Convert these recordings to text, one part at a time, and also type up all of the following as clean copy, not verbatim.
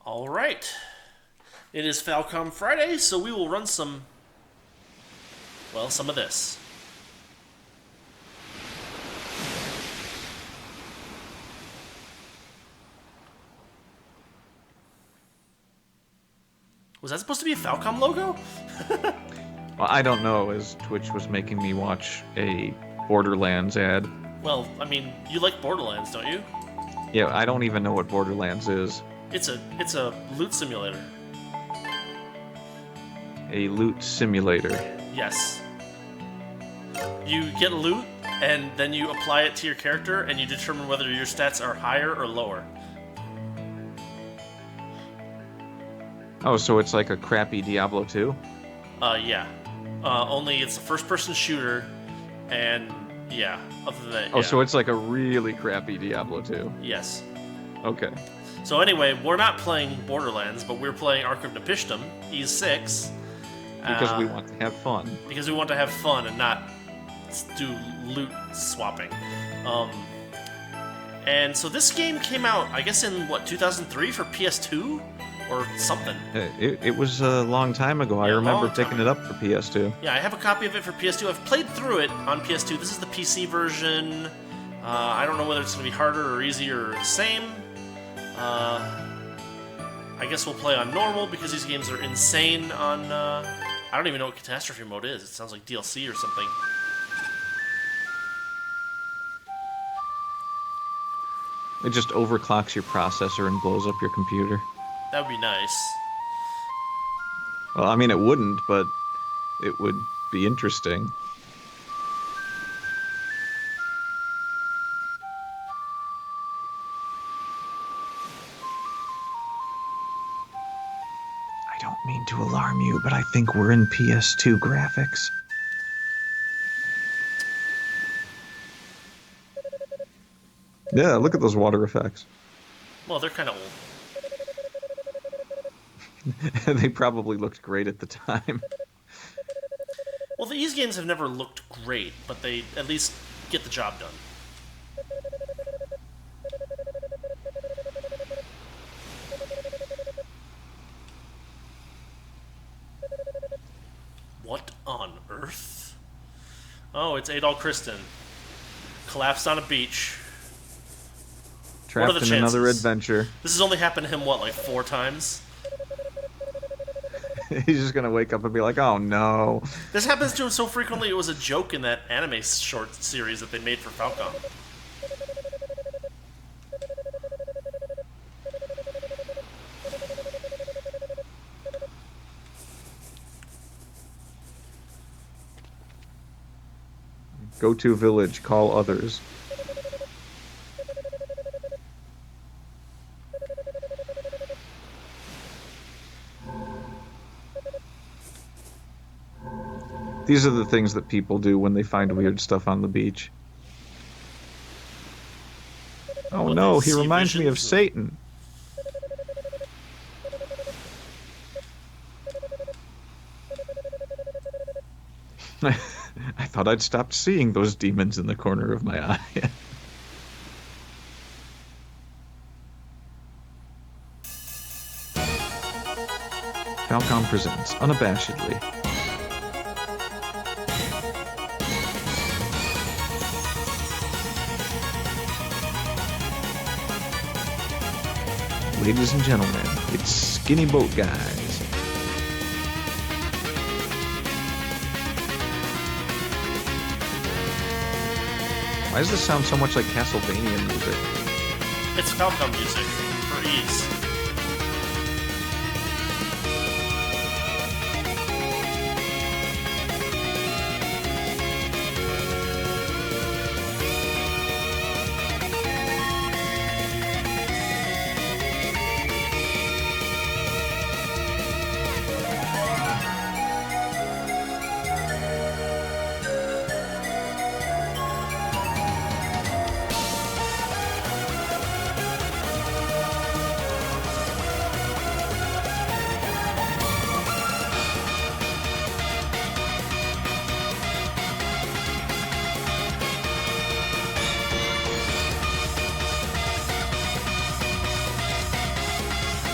All right. It is Falcom Friday, so we will run some of this. Was that supposed to be a Falcom logo? Well, I don't know, as Twitch was making me watch a Borderlands ad. Well, I mean, you like Borderlands, don't you? Yeah, I don't even know what Borderlands is. It's a loot simulator. A loot simulator. Yes. You get loot, and then you apply it to your character, and you determine whether your stats are higher or lower. Oh, so it's like a crappy Diablo 2? Yeah. Only it's a first-person shooter, and yeah, other than that, Oh, yeah. so it's like a really crappy Diablo 2. Yes. Okay. So anyway, we're not playing Borderlands, but we're playing Ark of Napishtim, E6. Because we want to have fun. Because we want to have fun and not do loot swapping. And so this game came out, I guess, in, 2003 for PS2? Or something. It was a long time ago. I remember picking it up for PS2. Yeah, I have a copy of it for PS2. I've played through it on PS2. This is the PC version. I don't know whether it's going to be harder or easier or the same. I guess we'll play on normal because these games are insane on... I don't even know what Catastrophe Mode is. It sounds like DLC or something. It just overclocks your processor and blows up your computer. That would be nice. Well, I mean, it wouldn't, but it would be interesting. I don't mean to alarm you, but I think we're in PS2 graphics. Yeah, look at those water effects. Well, they're kind of old. They probably looked great at the time. Well, these games have never looked great, but they at least get the job done. What on earth? Oh, it's Adol Kristen. Collapsed on a beach. Trapped in another adventure. This has only happened to him, like 4 times? He's just gonna wake up and be like, oh no. This happens to him so frequently it was a joke in that anime short series that they made for Falcom. Go to village, call others. These are the things that people do when they find weird stuff on the beach. Oh Well, no, they he see reminds me of visions. Satan. I thought I'd stopped seeing those demons in the corner of my eye. Falcom presents Unabashedly. Ladies and gentlemen, it's Skinny Boat Guys. Why does this sound so much like Castlevania music? It's Falcom music for ease.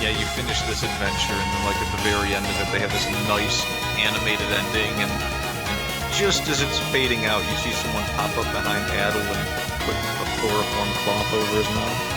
Yeah, you finish this adventure, and then, like, at the very end of it, they have this nice animated ending, and just as it's fading out, you see someone pop up behind Adol and put a chloroform cloth over his mouth.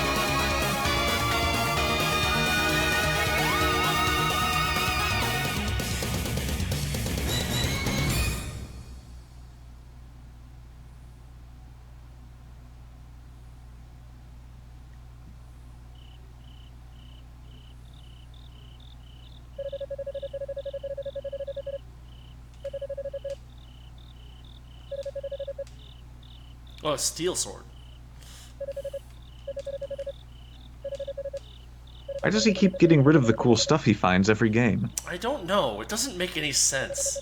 Oh, a steel sword. Why does he keep getting rid of the cool stuff he finds every game? I don't know. It doesn't make any sense.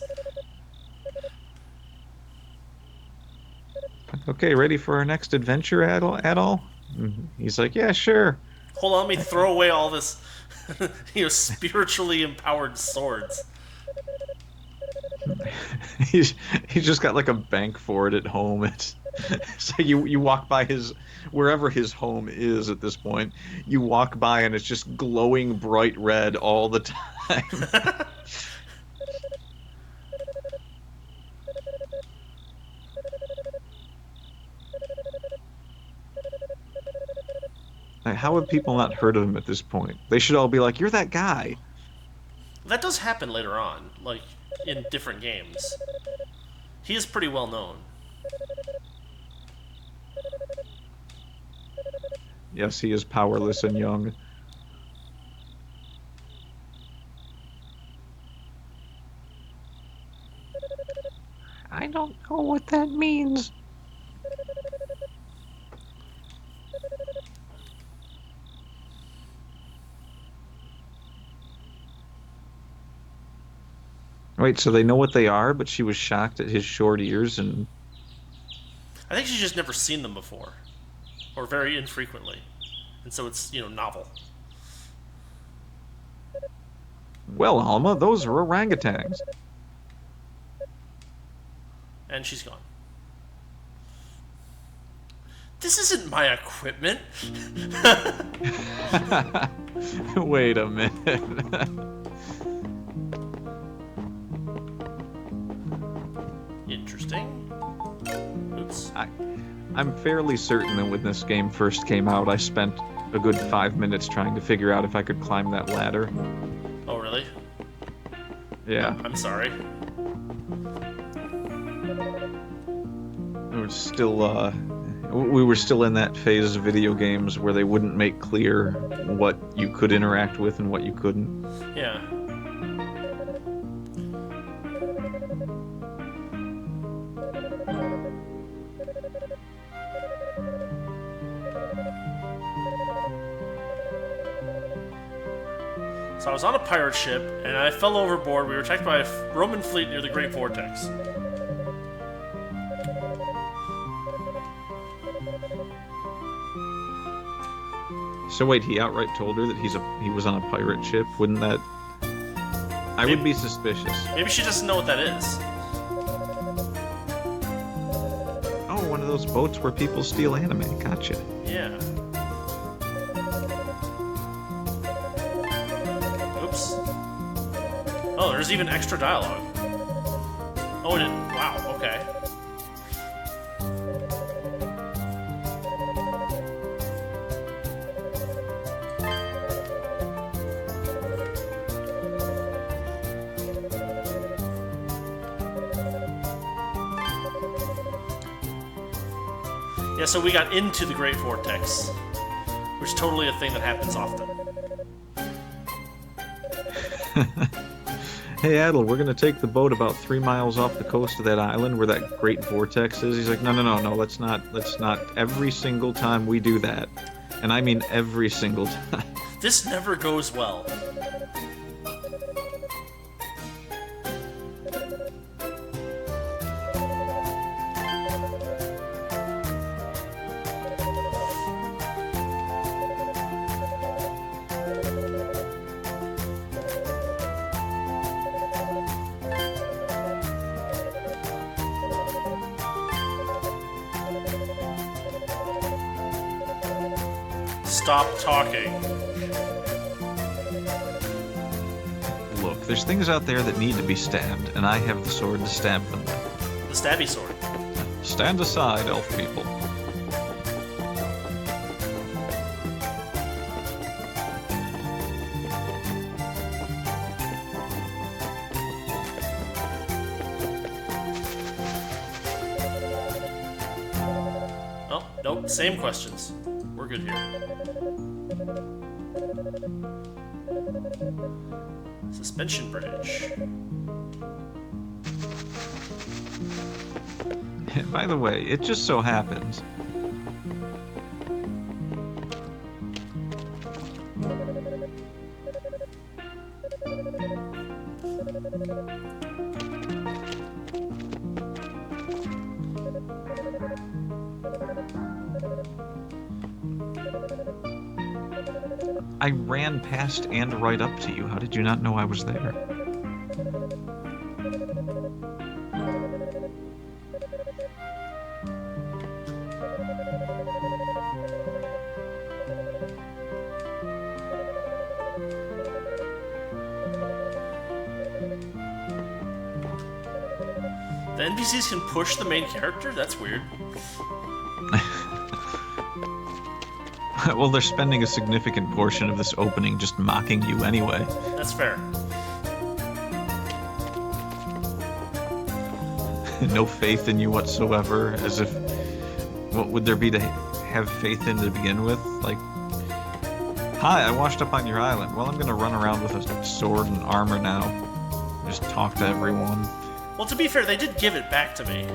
Okay, ready for our next adventure, Adol? He's like, yeah, sure. Hold on, let me throw away all this, spiritually empowered swords. He's just got like a bank for it at home. So you walk by wherever his home is at this point. You walk by and it's just glowing bright red all the time. Like, how have people not heard of him at this point? They should all be like, "You're that guy." That does happen later on, like in different games. He is pretty well known. Yes, he is powerless and young. I don't know what that means. Wait, so they know what they are, but she was shocked at his short ears and... I think she's just never seen them before. Or very infrequently. And so it's, novel. Well, Alma, those are orangutans. And she's gone. This isn't my equipment. Wait a minute. Interesting. Oops. I'm fairly certain that when this game first came out, I spent a good 5 minutes trying to figure out if I could climb that ladder. Oh, really? Yeah. I'm sorry. We were still in that phase of video games where they wouldn't make clear what you could interact with and what you couldn't. Yeah. So I was on a pirate ship, and I fell overboard. We were attacked by a Roman fleet near the Great Vortex. So wait, he outright told her that he was on a pirate ship? Wouldn't that... I would be suspicious. Maybe she doesn't know what that is. Oh, one of those boats where people steal anime. Gotcha. Yeah. Oops. Oh, there's even extra dialogue. Oh, it... Wow, okay. Yeah, so we got into the Great Vortex, which is totally a thing that happens often. Hey, Adol, we're gonna take the boat about 3 miles off the coast of that island where that Great Vortex is. He's like, no, let's not. Every single time we do that, and I mean every single time. This never goes well. Stop talking. There's things out there that need to be stabbed, and I have the sword to stab them with. The stabby sword. Stand aside, elf people. Oh, nope, same questions. We're good here. Suspension bridge. By the way, it just so happens. I ran past and right up to you. How did you not know I was there? The NPCs can push the main character? That's weird. Well, they're spending a significant portion of this opening just mocking you anyway. That's fair. No faith in you whatsoever, as if... What would there be to have faith in to begin with? Like, hi, I washed up on your island. Well, I'm gonna run around with a sword and armor now. Just talk to everyone. Well, to be fair, they did give it back to me.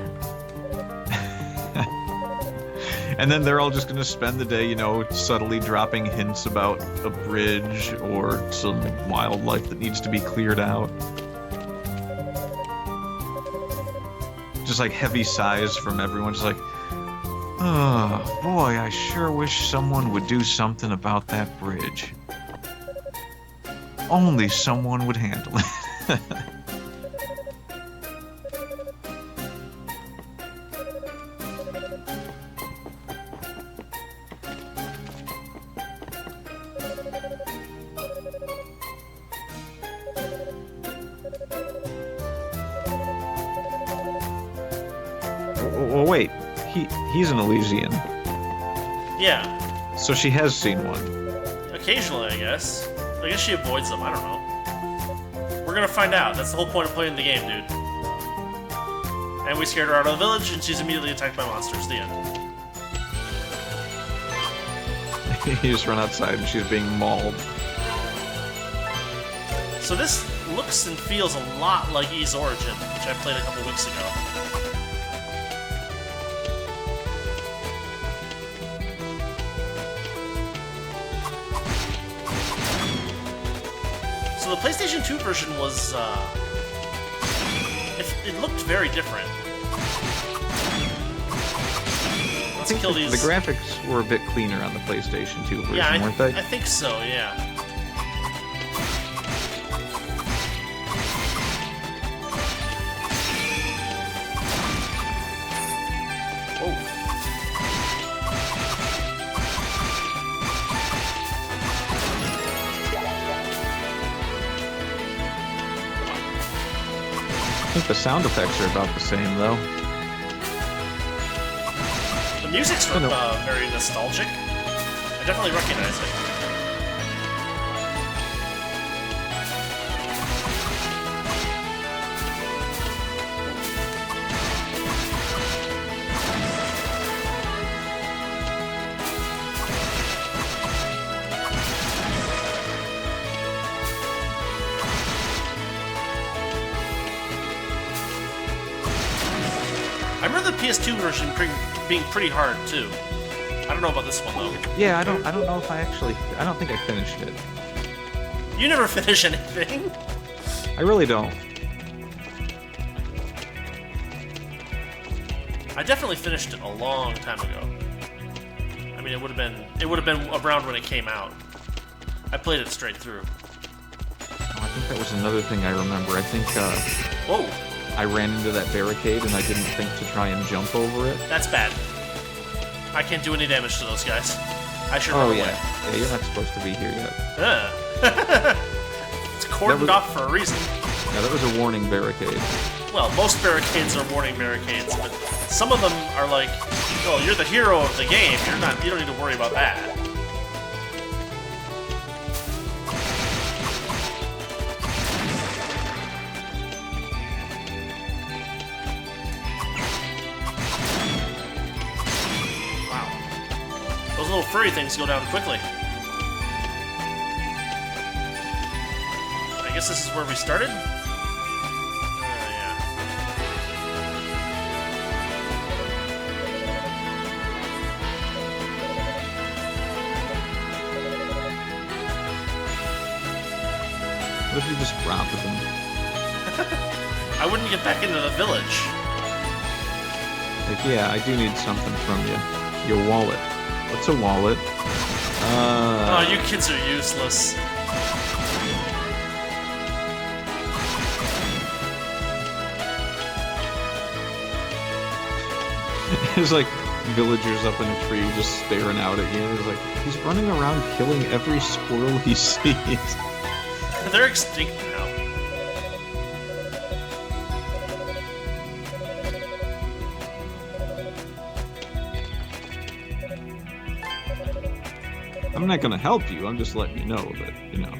And then they're all just going to spend the day, you know, subtly dropping hints about a bridge or some wildlife that needs to be cleared out. Just like heavy sighs from everyone, just like, oh boy, I sure wish someone would do something about that bridge. Only someone would handle it. Well, wait. He's an Elysian. Yeah. So she has seen one. Occasionally, I guess. I guess she avoids them, I don't know. We're gonna find out. That's the whole point of playing the game, dude. And we scared her out of the village, and she's immediately attacked by monsters. The end. You just run outside and she's being mauled. So this looks and feels a lot like Ys Origin, which I played a couple weeks ago. So the PlayStation 2 version was, it looked very different. Let's kill these. The graphics were a bit cleaner on the PlayStation 2 version, Yeah, weren't they? I think so, yeah. Whoa. I think the sound effects are about the same, though. The music's very nostalgic. I definitely recognize it. I remember the PS2 version being pretty hard too. I don't know about this one though. Yeah, I don't know if I don't think I finished it. You never finish anything. I really don't. I definitely finished it a long time ago. I mean, it would have been around when it came out. I played it straight through. Oh, I think that was another thing I remember. I think Whoa. I ran into that barricade and I didn't think to try and jump over it. That's bad. I can't do any damage to those guys. I should Oh run yeah. away. Yeah, you're not supposed to be here yet. It's cordoned off for a reason. Yeah, that was a warning barricade. Well, most barricades are warning barricades, but some of them are like, well, you're the hero of the game. You don't need to worry about that. Wow. Those little furry things go down quickly. I guess this is where we started? Yeah. What if you just robbed them? I wouldn't get back into the village. Like, yeah, I do need something from you. Your wallet. What's a wallet? Oh, you kids are useless. There's like villagers up in a tree just staring out at you. It's like, he's running around killing every squirrel he sees. They're extinct now. I'm not gonna help you, I'm just letting you know that, you know.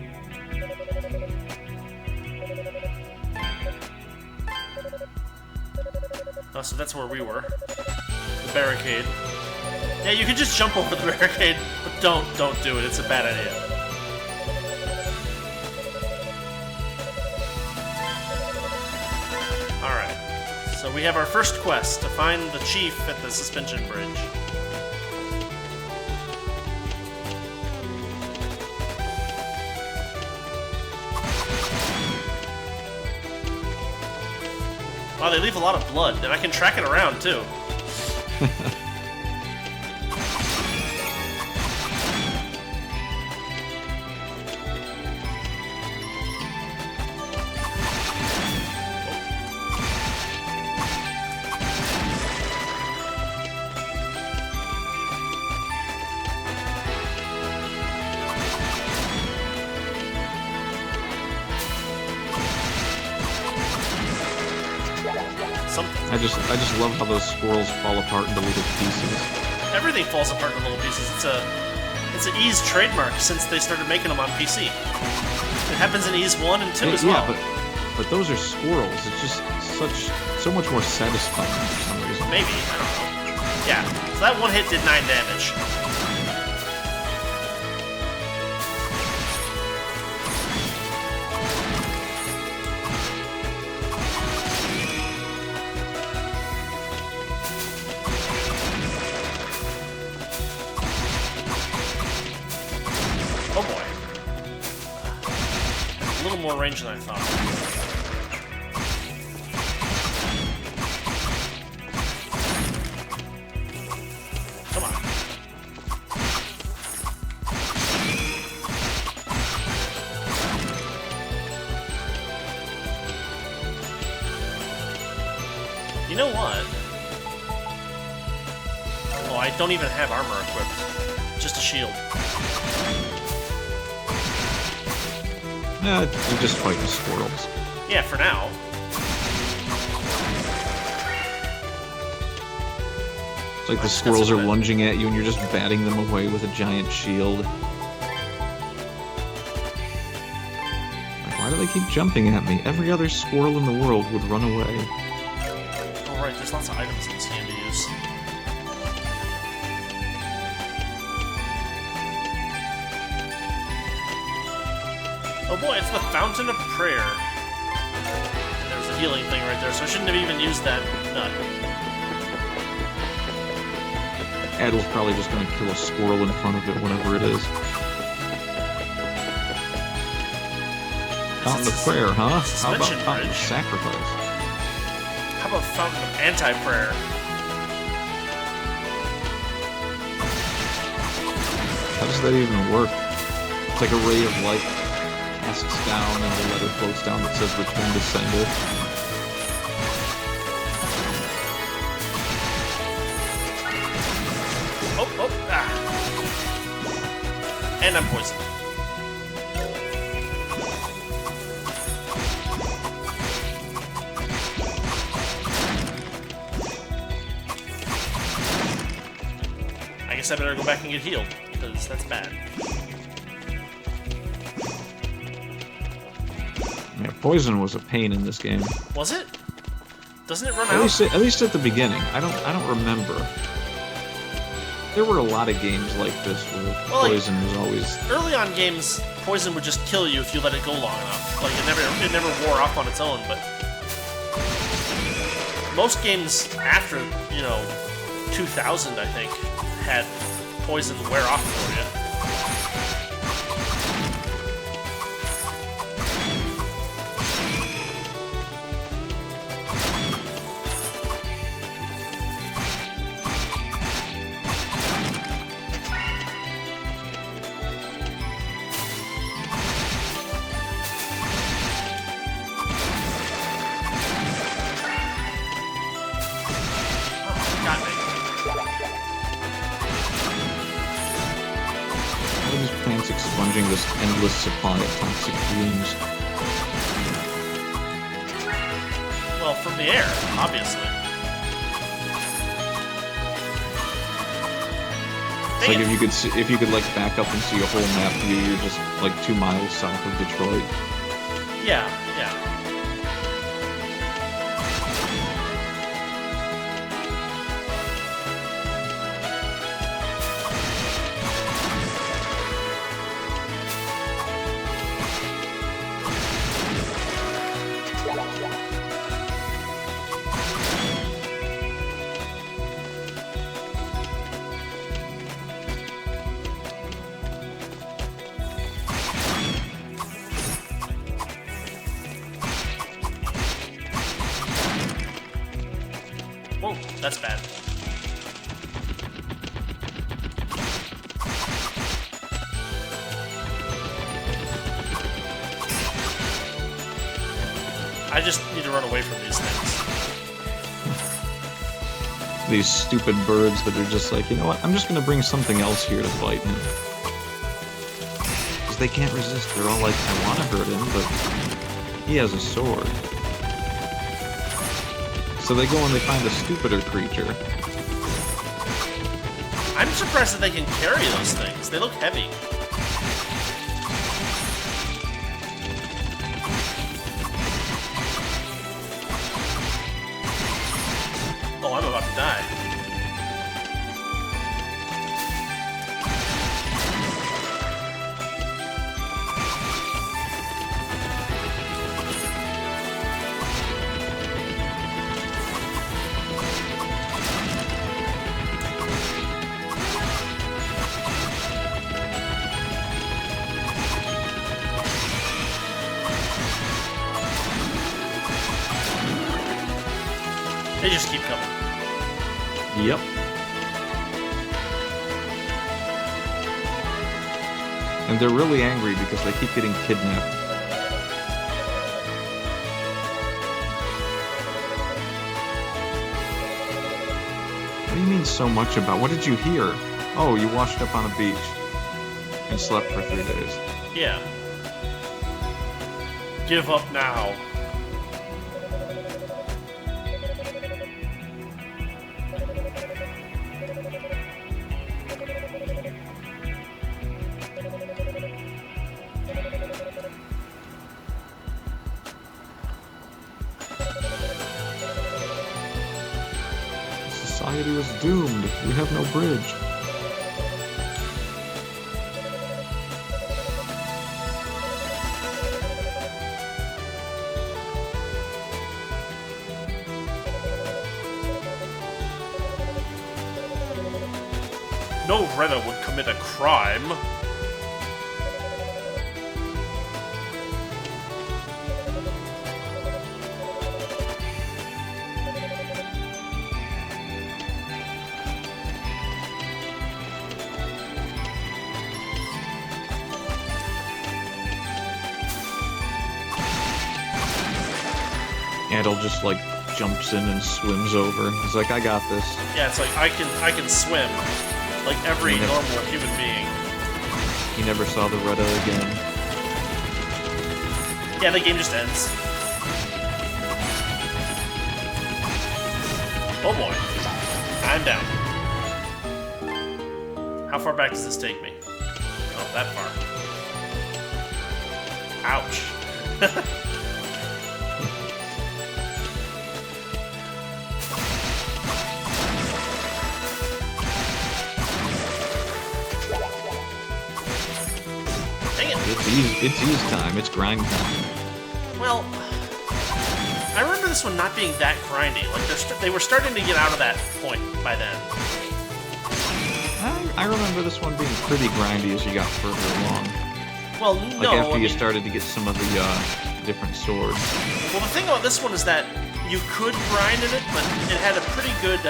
Oh, so that's where we were. The barricade. Yeah, you could just jump over the barricade, but don't do it. It's a bad idea. Alright. So we have our first quest, to find the chief at the suspension bridge. Wow, they leave a lot of blood, and I can track it around, too. I just love how those squirrels fall apart into little pieces. Everything falls apart into little pieces. It's an Ys trademark since they started making them on PC. It happens in Ys 1 and 2 as well. Yeah, but those are squirrels. It's just so much more satisfying for some reason. Maybe, I don't know. Yeah, so that one hit did 9 damage. Oh boy. A little more range than I thought. Come on. You know what? Oh, I don't even have armor equipped. Just a shield. You're just fighting squirrels. Yeah, for now. It's like the squirrels are lunging at you and you're just batting them away with a giant shield. Like, why do they keep jumping at me? Every other squirrel in the world would run away. Oh right, there's lots of items in this game to use. Oh boy, it's the Fountain of Prayer. And there's a healing thing right there, so I shouldn't have even used that nut. Adol's probably just gonna kill a squirrel in front of it, whatever it is. Fountain of Prayer, huh? How about Fountain of Sacrifice? How about Fountain of Anti-Prayer? How does that even work? It's like a ray of light casts down and a letter floats down that says Return to Sender. And I'm poisoned. guess I better go back and get healed, because that's bad. Yeah, poison was a pain in this game. Was it? Doesn't it run out? At least at the beginning. I don't remember. There were a lot of games like this where poison was always... Early on games, poison would just kill you if you let it go long enough. Like, it never wore off on its own, but... Most games after, 2000, I think, had poison wear off for you. Expunging this endless supply of toxic fumes. Well, from the air, obviously. It's like if you could like back up and see a whole map view, you're just like 2 miles south of Detroit. Yeah. Whoa, that's bad. I just need to run away from these things. These stupid birds that are just like, you know what, I'm just gonna bring something else here to bite him. Because they can't resist, they're all like, I wanna hurt him, but he has a sword. So they go and they find a stupider creature. I'm surprised that they can carry those things. They look heavy. Oh, I'm about to die. They just keep coming. Yep. And they're really angry because they keep getting kidnapped. What do you mean so much about? What did you hear? Oh, you washed up on a beach and slept for 3 days. Yeah. Give up now. Society is doomed. We have no bridge. No Retta would commit a crime. Adol just like jumps in and swims over. He's like, I got this. Yeah, it's like I can swim like every normal human being. He never saw the Retta again. Yeah, the game just ends. Oh boy. I'm down. How far back does this take me? Oh, that far. Ouch. Dang it. It's ease time. It's grind time. Well, I remember this one not being that grindy. Like they were starting to get out of that point by then. I remember this one being pretty grindy as you got further along. Well, no. Like after you started to get some of the different swords. Well, the thing about this one is that you could grind in it, but it had a pretty good,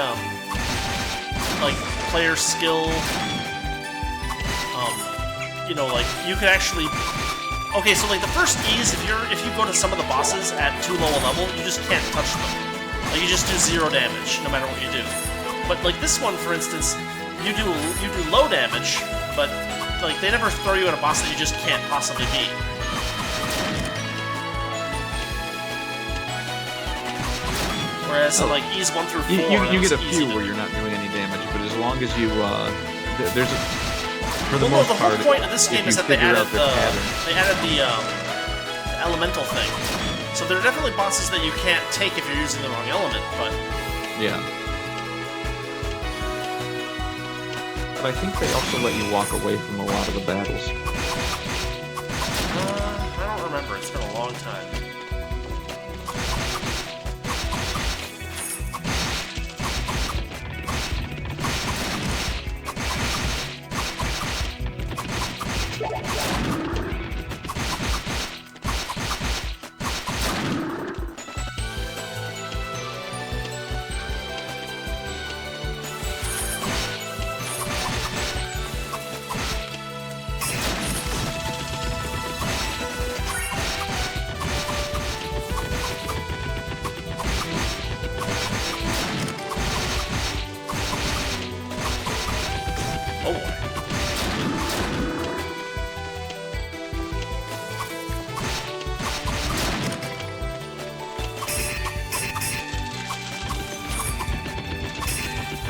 like, player skill. You know, like, you could actually... Okay, so, like, the first E's, if you go to some of the bosses at too low a level, you just can't touch them. Like, you just do 0 damage, no matter what you do. But, like, this one, for instance, you do low damage, but, like, they never throw you at a boss that you just can't possibly beat. Whereas, like, E's 1 through 4... You get a few where you're not doing any damage, but as long as you, there's a... For the most part, the whole point of this game is that they added the elemental thing. So there are definitely bosses that you can't take if you're using the wrong element, but... Yeah. But I think they also let you walk away from a lot of the battles. I don't remember. It's been a long time.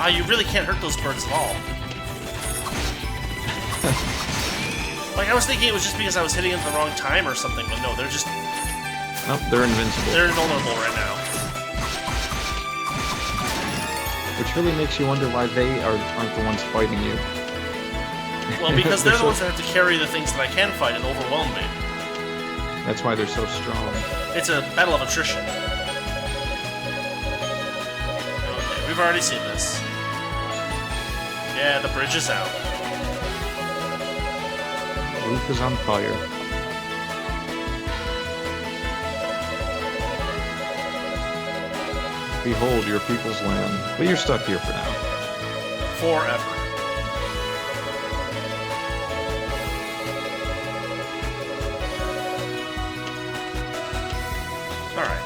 You really can't hurt those birds at all. Like, I was thinking it was just because I was hitting it at the wrong time or something, but no, they're just... Nope, they're invincible. They're invulnerable right now. Which really makes you wonder why they aren't the ones fighting you. Well, because they're the ones that have to carry the things that I can fight and overwhelm me. That's why they're so strong. It's a battle of attrition. Okay, we've already seen this. Yeah, the bridge is out. The roof is on fire. Behold your people's land. But you're stuck here for now. Forever. Alright.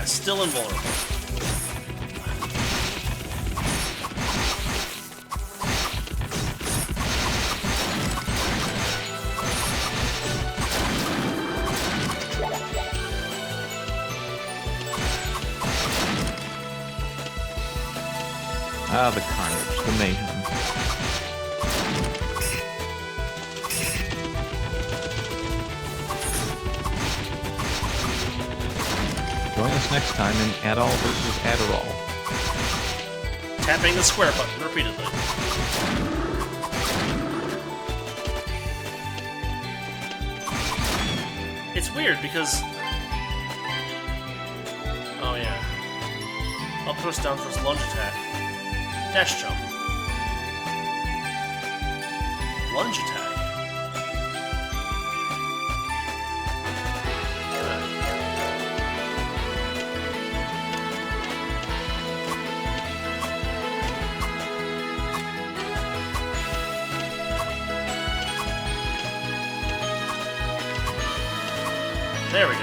Still invulnerable. Ah, the carnage, the mayhem. Join us next time in Adol vs. Adderall. Tapping the square button repeatedly. It's weird because... Oh yeah. Up thrust, down thrust, lunge attack. Dash jump. Lunge attack. There we go.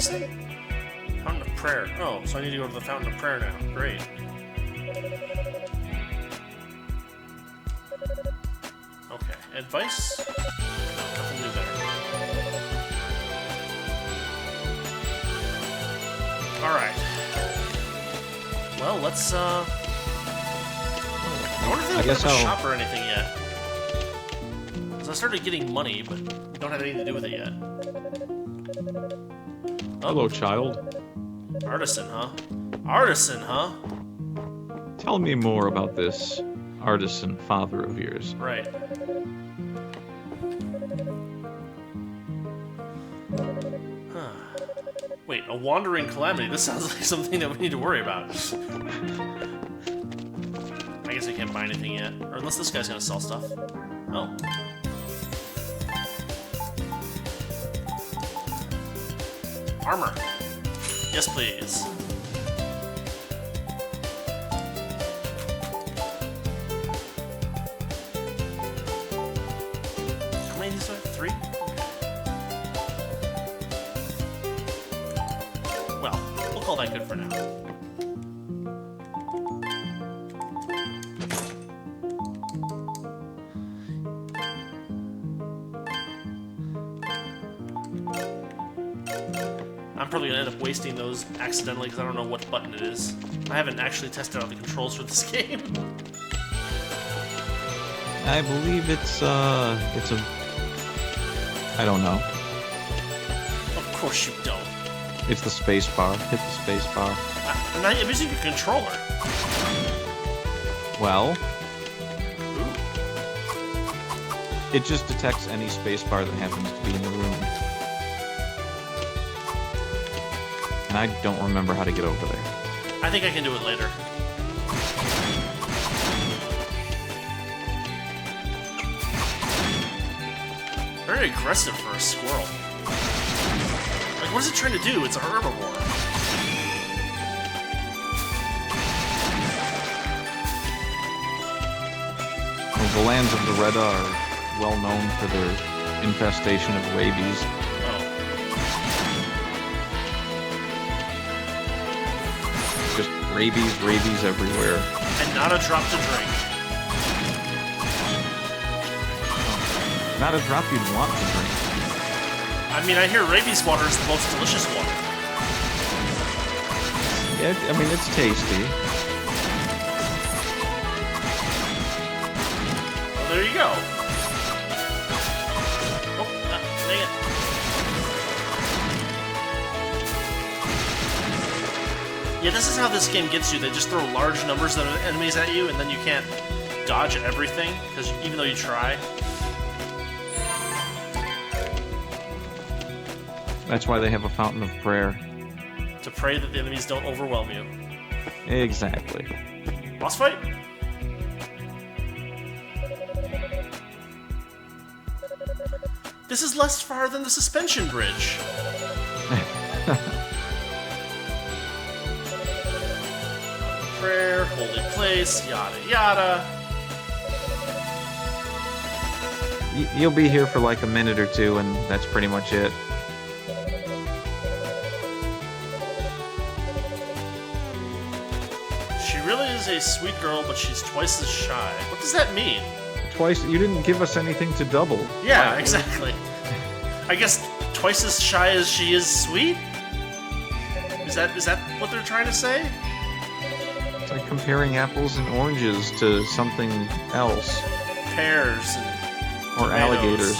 you say? Fountain of Prayer. Oh, so I need to go to the Fountain of Prayer now. Great. Okay, advice? No, nothing new there. Alright. Well, let's, I wonder if they opened up a shop or anything yet. Because I started getting money, but we don't have anything to do with it yet. Oh. Hello, child. Artisan, huh? Artisan, huh? Tell me more about this artisan father of yours. Right. Huh. Wait, a wandering calamity. This sounds like something that we need to worry about. I guess I can't buy anything yet. Or unless this guy's gonna sell stuff. Oh. Armor. Yes, please. How many do I have? 3? Well, we'll call that good for now. I'm probably gonna end up wasting those accidentally because I don't know what button it is. I haven't actually tested out the controls for this game. I believe it's a... I don't know. Of course you don't. It's the space bar. Hit the space bar. I'm using your controller. Well... Ooh. It just detects any space bar that happens to be in the room. And I don't remember how to get over there. I think I can do it later. Very aggressive for a squirrel. Like, what is it trying to do? It's a herbivore. Well, the lands of the Red are well known for their infestation of rabies. Just rabies everywhere. And not a drop to drink. Not a drop you'd want to drink. I mean, I hear rabies water is the most delicious water. Yeah, I mean, it's tasty. Well, there you go. Oh, dang it. Yeah, this is how this game gets you. They just throw large numbers of enemies at you, and then you can't dodge everything, because even though you try. That's why they have a fountain of prayer. To pray that the enemies don't overwhelm you. Exactly. Boss fight? This is less far than the suspension bridge. Prayer, holy place, yada yada. You'll be here for like a minute or two, and that's pretty much it. She really is a sweet girl, but she's twice as shy. What does that mean? Twice? You didn't give us anything to double. Yeah, exactly. I guess twice as shy as she is sweet? Is that what they're trying to say? It's like comparing apples and oranges to something else. Pears and or tomatoes. Alligators.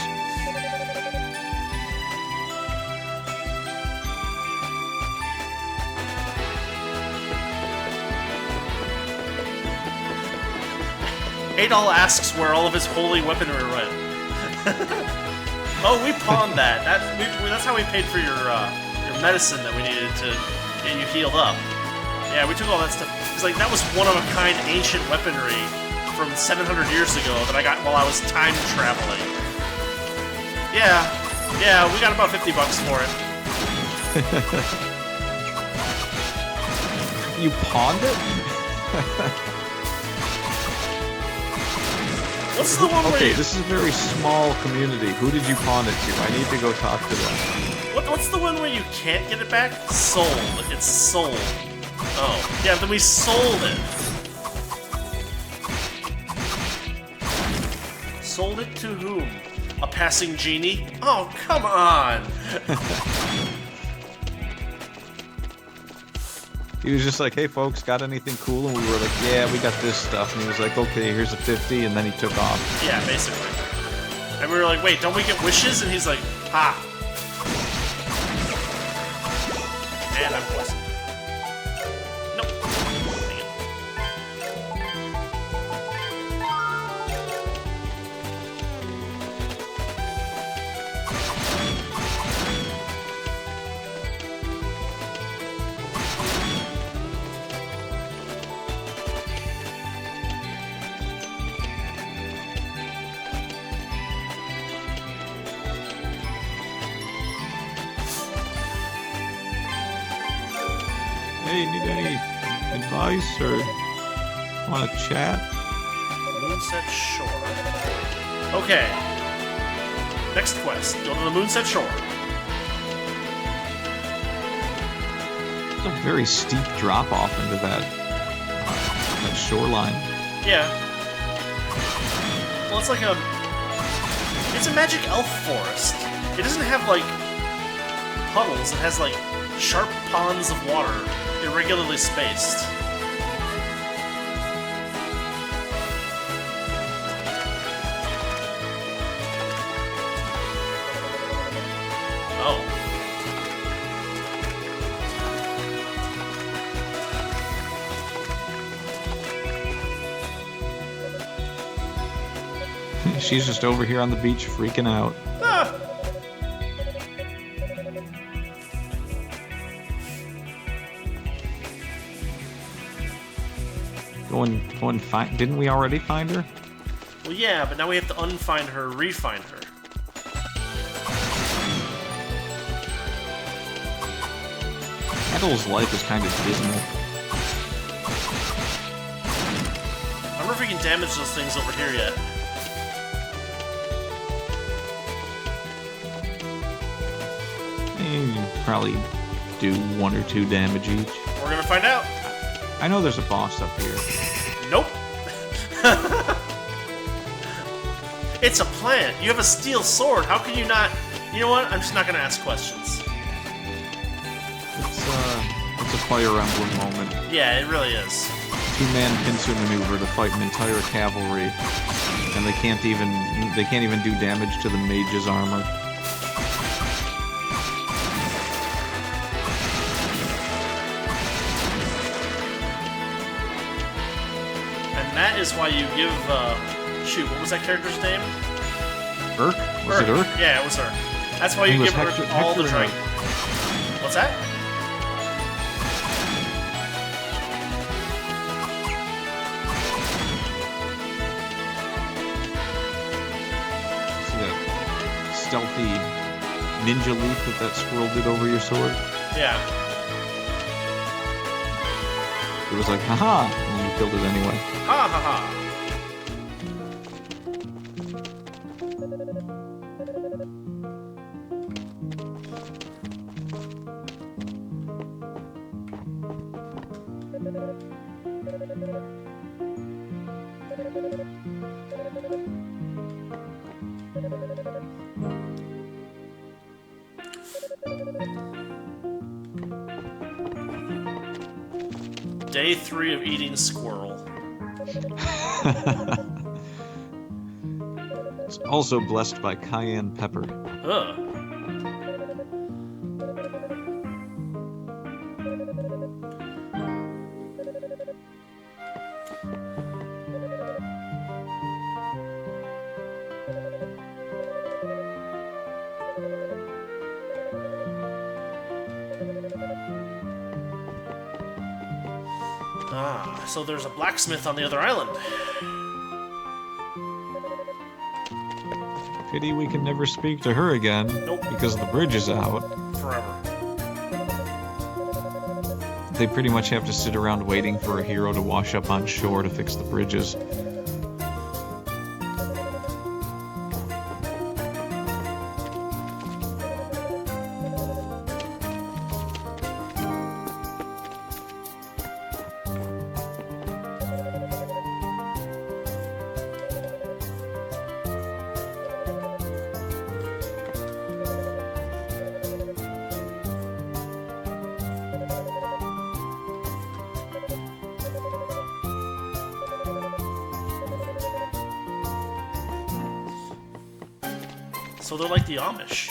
Adol asks where all of his holy weaponry went. Oh, we pawned that. That's how we paid for your medicine that we needed to get you healed up. Yeah, we took all that stuff. It's like, that was one-of-a-kind ancient weaponry from 700 years ago that I got while I was time traveling. Yeah, we got about 50 bucks for it. You pawned it? What's the one where Okay, you... this is a very small community. Who did you pawn it to? I need to go talk to them. What's the one where you can't get it back? Sold. It's sold. Oh. Yeah, then we sold it. Sold it to whom? A passing genie? Oh, come on! He was just like, hey folks, got anything cool? And we were like, yeah, we got this stuff. And he was like, okay, here's a 50, and then he took off. Yeah, basically. And we were like, wait, don't we get wishes? And he's like, ha! And I'm close. Nope. Dang it. Hey, need any advice or want to chat? Moonset Shore. Okay. Next quest. Go to the Moonset Shore. It's a very steep drop off into that shoreline. Yeah. Well, it's like a... It's a magic elf forest. It doesn't have, like, puddles. It has, like, sharp ponds of water, irregularly spaced. Oh. She's just over here on the beach freaking out. Ah. Go and find. Didn't we already find her? Well, yeah, but now we have to unfind her, re-find her. Adol's life is kind of dismal. I wonder if we can damage those things over here yet. You probably do 1 or 2 damage each. We're gonna find out. I know there's a boss up here. Nope. It's a plant. You have a steel sword. How can you not... You know what? I'm just not gonna ask questions. It's a Fire Emblem moment. Yeah, it really is. 2-man pincer maneuver to fight an entire cavalry, and they can't even do damage to the mage's armor. And that is why you give, shoot, what was that character's name? Urk? Was it Urk? Yeah, it was Urk. That's why you give Urk all the drink. What's that? See that stealthy ninja leap that squirrel did over your sword? Yeah. It was like, haha, and you killed it anyway. Ha ha ha. Day 3 of eating squirrel. It's also blessed by cayenne pepper. Ugh. Ah, so there's a blacksmith on the other island. Pity we can never speak to her again. Nope. Because the bridge is out. Forever. They pretty much have to sit around waiting for a hero to wash up on shore to fix the bridges. so they're like the Amish.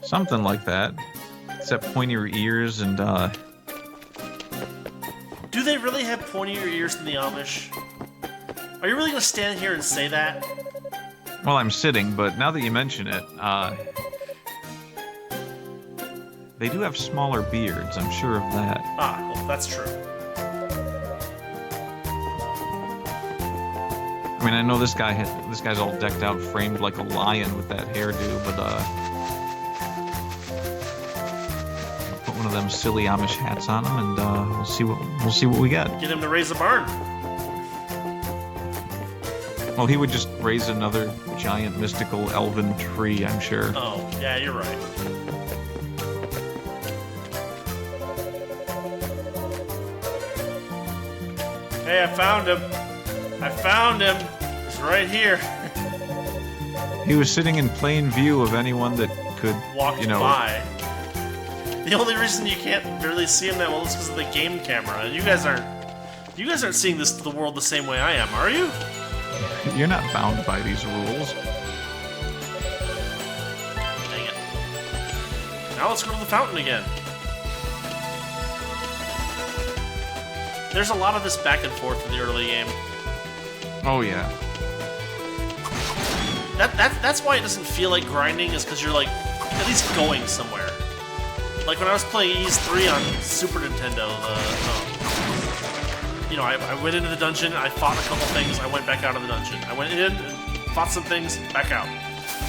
Something like that. Except pointier ears and, Do they really have pointier ears than the Amish? Are you really gonna stand here and say that? Well, I'm sitting, but now that you mention it, they do have smaller beards, I'm sure of that. Ah, well, that's true. I mean, I know this guy's all decked out, framed like a lion with that hairdo, but, put one of them silly Amish hats on him, and, we'll see what we get. Get him to raise a barn. Well, he would just raise another giant mystical elven tree, I'm sure. Oh, yeah, you're right. Hey, I found him. I found him. He's right here. He was sitting in plain view of anyone that could, Walked you know... by. The only reason you can't really see him that well is because of the game camera. You guys aren't seeing the world the same way I am, are you? You're not bound by these rules. Dang it. Now let's go to the fountain again. There's a lot of this back and forth in the early game. Oh, yeah. That's why it doesn't feel like grinding, is because you're like at least going somewhere. Like when I was playing Ys 3 on Super Nintendo, you know, I went into the dungeon, I fought a couple things, I went back out of the dungeon. I went in and fought some things, back out.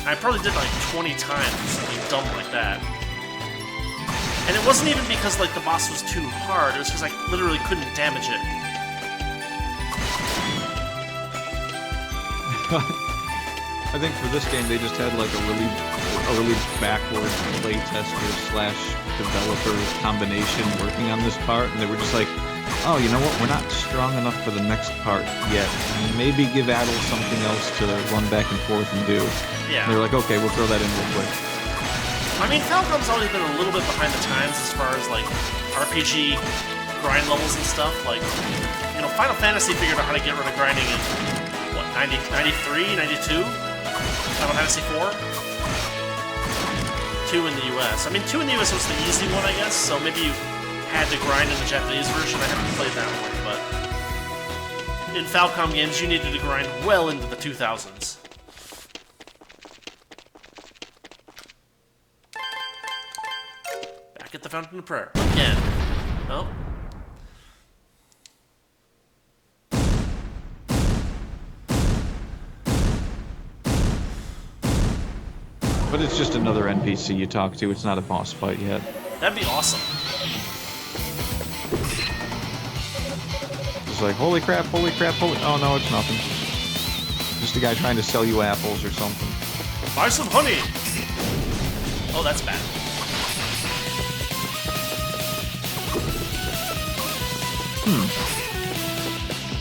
I probably did like 20 times, something dumb like that. And it wasn't even because like the boss was too hard, it was because I literally couldn't damage it. I think for this game they just had like a really backward playtester / developer combination working on this part, and they were just like, oh, you know what, we're not strong enough for the next part yet. Maybe give Adol something else to run back and forth and do. Yeah. And they were like, okay, we'll throw that in real quick. I mean, Falcom's always been a little bit behind the times as far as, like, RPG grind levels and stuff. Like, you know, Final Fantasy figured out how to get rid of grinding in, what, 93, 92? Final Fantasy 4? 2 in the US. I mean, 2 in the US was the easy one, I guess, so maybe you had to grind in the Japanese version. I haven't played that one, but in Falcom games, you needed to grind well into the 2000s. Back at the Fountain of Prayer again. Oh. But it's just another NPC you talk to. It's not a boss fight yet. That'd be awesome. It's like, holy crap, holy crap, holy... Oh, no, it's nothing. Just a guy trying to sell you apples or something. Buy some honey! Oh, that's bad.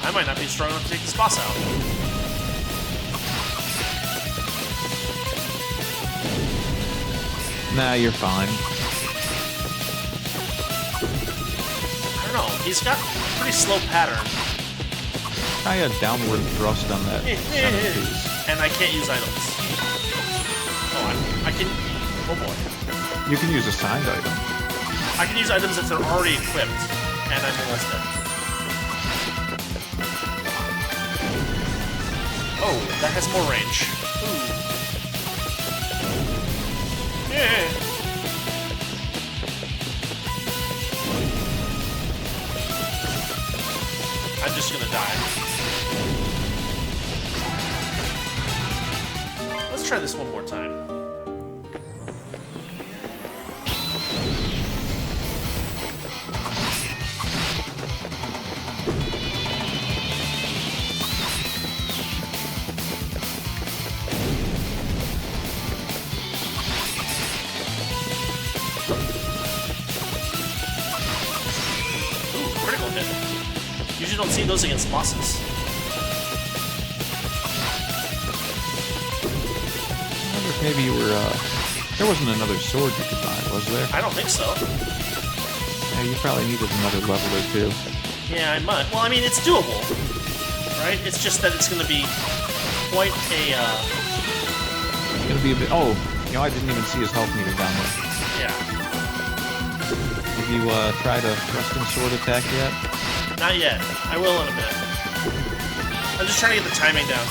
I might not be strong enough to take this boss out. Nah, you're fine. I don't know, he's got a pretty slow pattern. Try a downward thrust on that centerpiece. And I can't use items. Oh, I can... Oh boy. You can use a signed item. I can use items if they're already equipped, and I'm almost dead. Oh, that has more range. Ooh. Yeah. I'm just gonna die. Let's try this one more time. Usually don't see those against bosses. I wonder if maybe you were, there wasn't another sword you could buy, was there? I don't think so. Yeah, you probably needed another level or two. Yeah, I might. Well, I mean, it's doable, right? It's just that it's going to be quite a gonna be a bit... Oh, you know, I didn't even see his health meter down there. Yeah. Have you tried a thrusting sword attack yet? Not yet. I will in a bit. I'm just trying to get the timing down.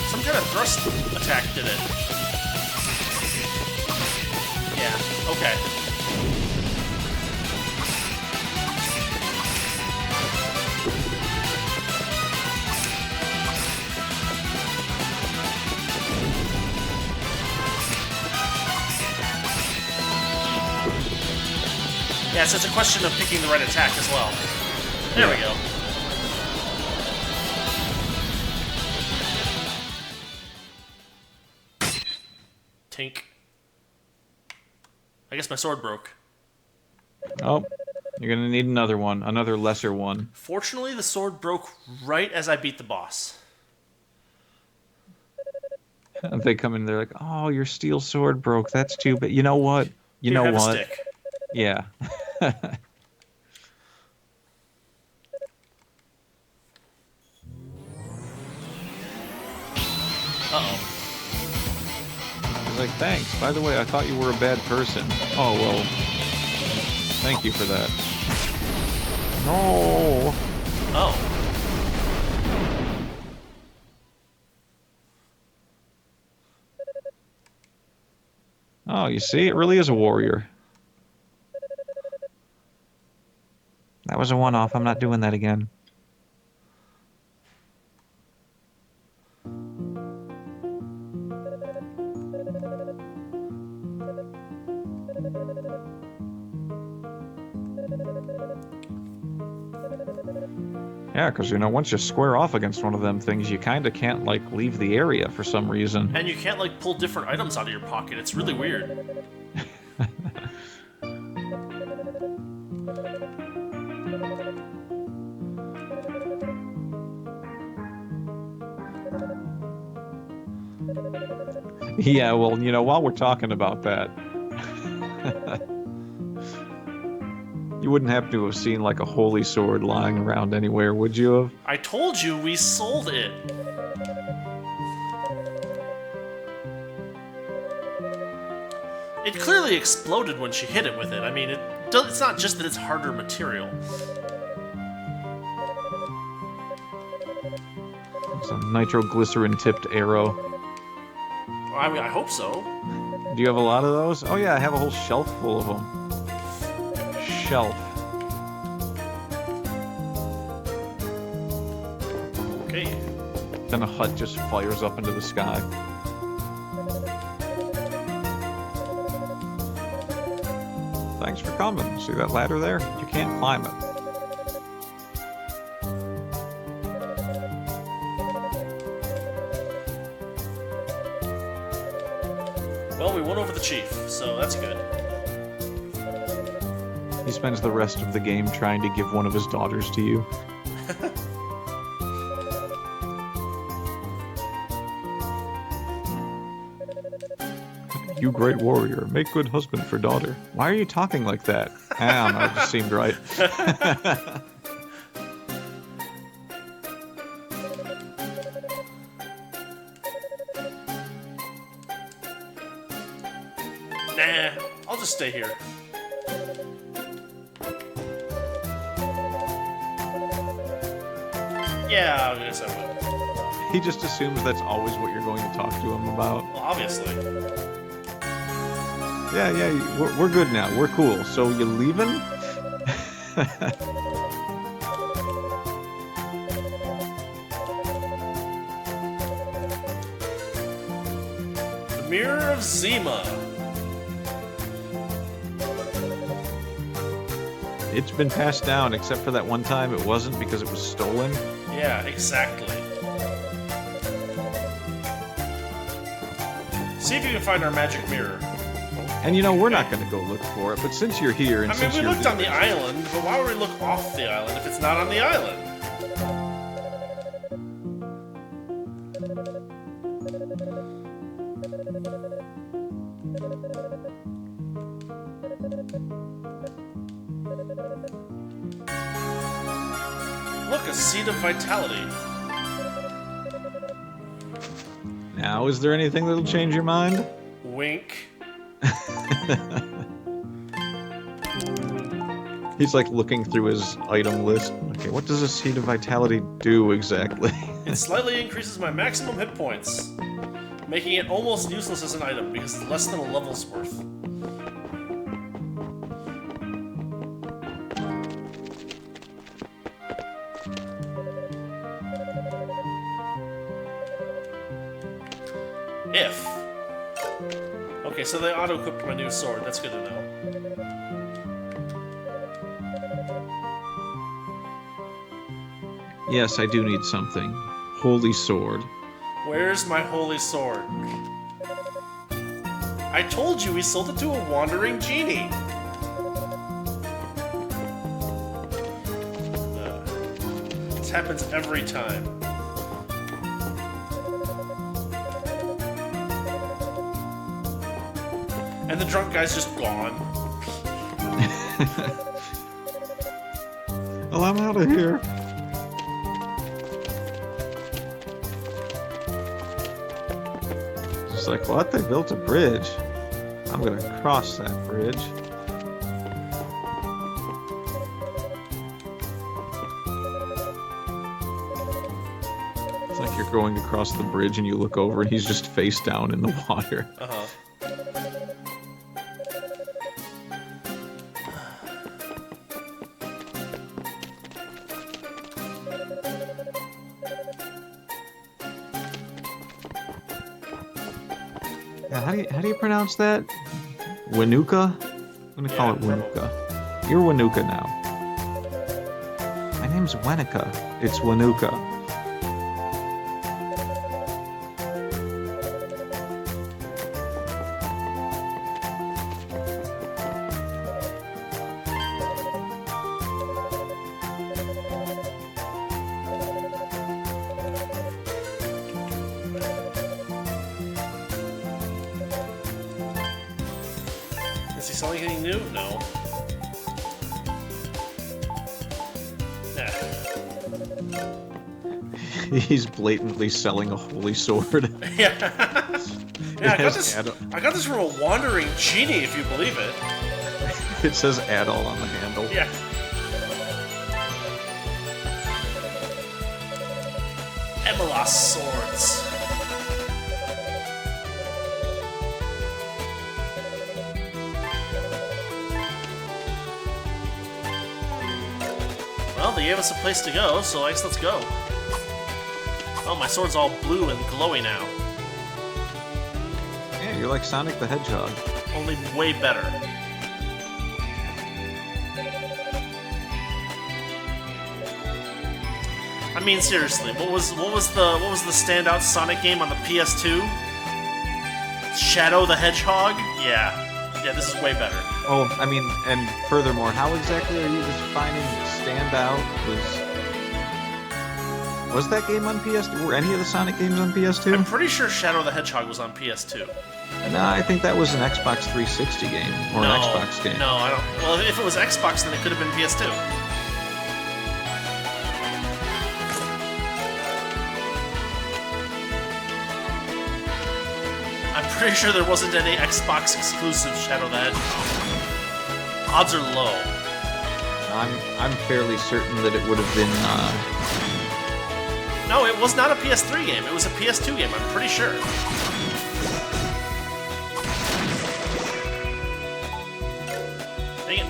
Some kind of thrust attack did it. Yeah, okay. Yeah, so it's a question of picking the right attack as well. There we go. Tink. I guess my sword broke. Oh, you're gonna need another one. Another lesser one. Fortunately, the sword broke right as I beat the boss. And they come in, they're like, "Oh, your steel sword broke. That's too bad." You know what? You know have what? A stick. Yeah. Uh-oh. He's like, "Thanks. By the way, I thought you were a bad person." Oh, well. Thank you for that. No. Oh. Oh, you see? It really is a warrior. That was a one-off. I'm not doing that again. Yeah, because, you know, once you square off against one of them things, you kind of can't, like, leave the area for some reason. And you can't, like, pull different items out of your pocket. It's really weird. Yeah, well, you know, while we're talking about that, you wouldn't happen to have seen, like, a holy sword lying around anywhere, would you have? I told you we sold it. It clearly exploded when she hit it with it. I mean, it's not just that it's harder material. It's a nitroglycerin-tipped arrow. I mean, I hope so. Do you have a lot of those? Oh yeah, I have a whole shelf full of them. Shelf. Okay. Then a hut just fires up into the sky. Thanks for coming. See that ladder there? You can't climb it. Well, we won over the chief, so that's good. He spends the rest of the game trying to give one of his daughters to you. You great warrior, make good husband for daughter. Why are you talking like that? I don't know, it just seemed right. Nah, I'll just stay here. Yeah, I guess I will. He just assumes that's always what you're going to talk to him about. Well, obviously. Yeah, we're good now. We're cool. So you leaving? The Mirror of Zima. It's been passed down, except for that one time it wasn't because it was stolen. Yeah, exactly. See if you can find our magic mirror. And you know, we're not going to go look for it, but since you're here and I mean, since we you're looked on the island, but why would we look off the island if it's not on the island? Look, Unlock a Seed of Vitality. Now, is there anything that'll change your mind? Wink. He's like looking through his item list. Okay, what does a Seed of Vitality do exactly? It slightly increases my maximum hit points, making it almost useless as an item because it's less than a level's worth. If. Okay, so they auto-equipped my new sword. That's good to know. Yes, I do need something. Holy sword. Where's my holy sword? I told you we sold it to a wandering genie. This happens every time. And the drunk guy's just gone. Well, I'm out of here. It's like, what? They built a bridge. I'm gonna cross that bridge. It's like you're going across the bridge and you look over and he's just face down in the water. Uh-huh. Yeah, how do you pronounce that? Winuka? I'm gonna call it Winuka. You're Winuka now. My name's Wenica. It's Winuka. Is he selling anything new? No. He's blatantly selling a holy sword. Yeah. Yeah, I got this from a wandering genie, if you believe it. It says Adol on the handle. Yeah. Emelos swords. Well, they gave us a place to go, so I guess let's go. Oh, my sword's all blue and glowy now. Yeah, you're like Sonic the Hedgehog. Only way better. I mean, seriously, what was the standout Sonic game on the PS2? Shadow the Hedgehog? Yeah, this is way better. Oh, I mean, and furthermore, how exactly are you defining standout? Was that game on PS2? Were any of the Sonic games on PS2? I'm pretty sure Shadow the Hedgehog was on PS2. No, I think that was an Xbox 360 game, or an Xbox game. No, I don't. Well, if it was Xbox, then it could have been PS2. I'm pretty sure there wasn't any Xbox exclusive Shadow the Hedgehog. Odds are low. I'm fairly certain that it would have been. No, it was not a PS3 game. It was a PS2 game. I'm pretty sure. Dang it.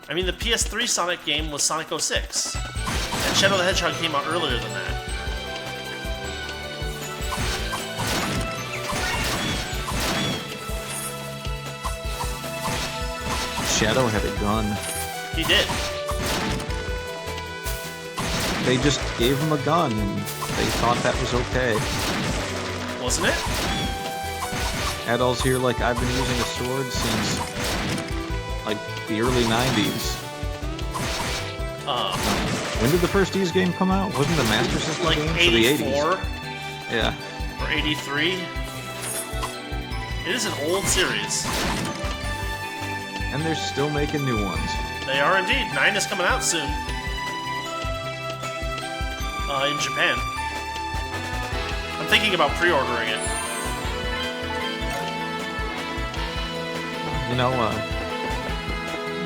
I mean, the PS3 Sonic game was Sonic 06, and Shadow the Hedgehog came out earlier than that. Shadow had a gun. He did. They just gave him a gun, and they thought that was okay. Wasn't it? Adol's here like, I've been using a sword since, like, the early 90s. When did the first Ys game come out? Wasn't the Master System Like game? For 84? the 80s. Yeah. Or 83? It is an old series. And they're still making new ones. They are indeed. 9 is coming out soon. In Japan. I'm thinking about pre-ordering it. You know,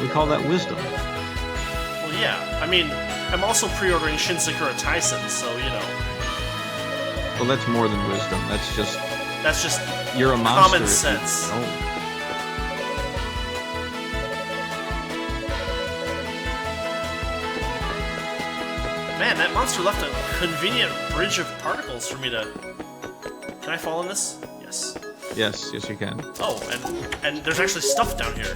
we call that wisdom. Well, yeah. I mean, I'm also pre-ordering Shin Sakura Taisen, so, you know. Well, that's more than wisdom. That's just you're a monster. Common sense. Oh. Man, that monster left a convenient bridge of particles for me to... Can I fall in this? Yes. Yes, you can. Oh, and there's actually stuff down here.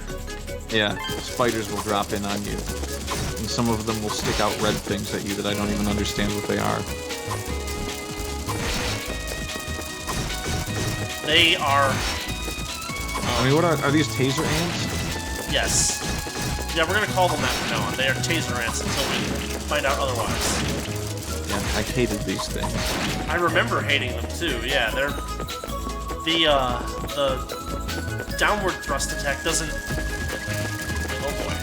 Yeah, spiders will drop in on you. And some of them will stick out red things at you that I don't even understand what they are. They are... I mean, what are these taser ants? Yes. Yeah, we're gonna call them that from now on. They are taser ants until we find out otherwise. Yeah, I hated these things. I remember hating them too. Yeah, they're the downward thrust attack doesn't. Oh boy.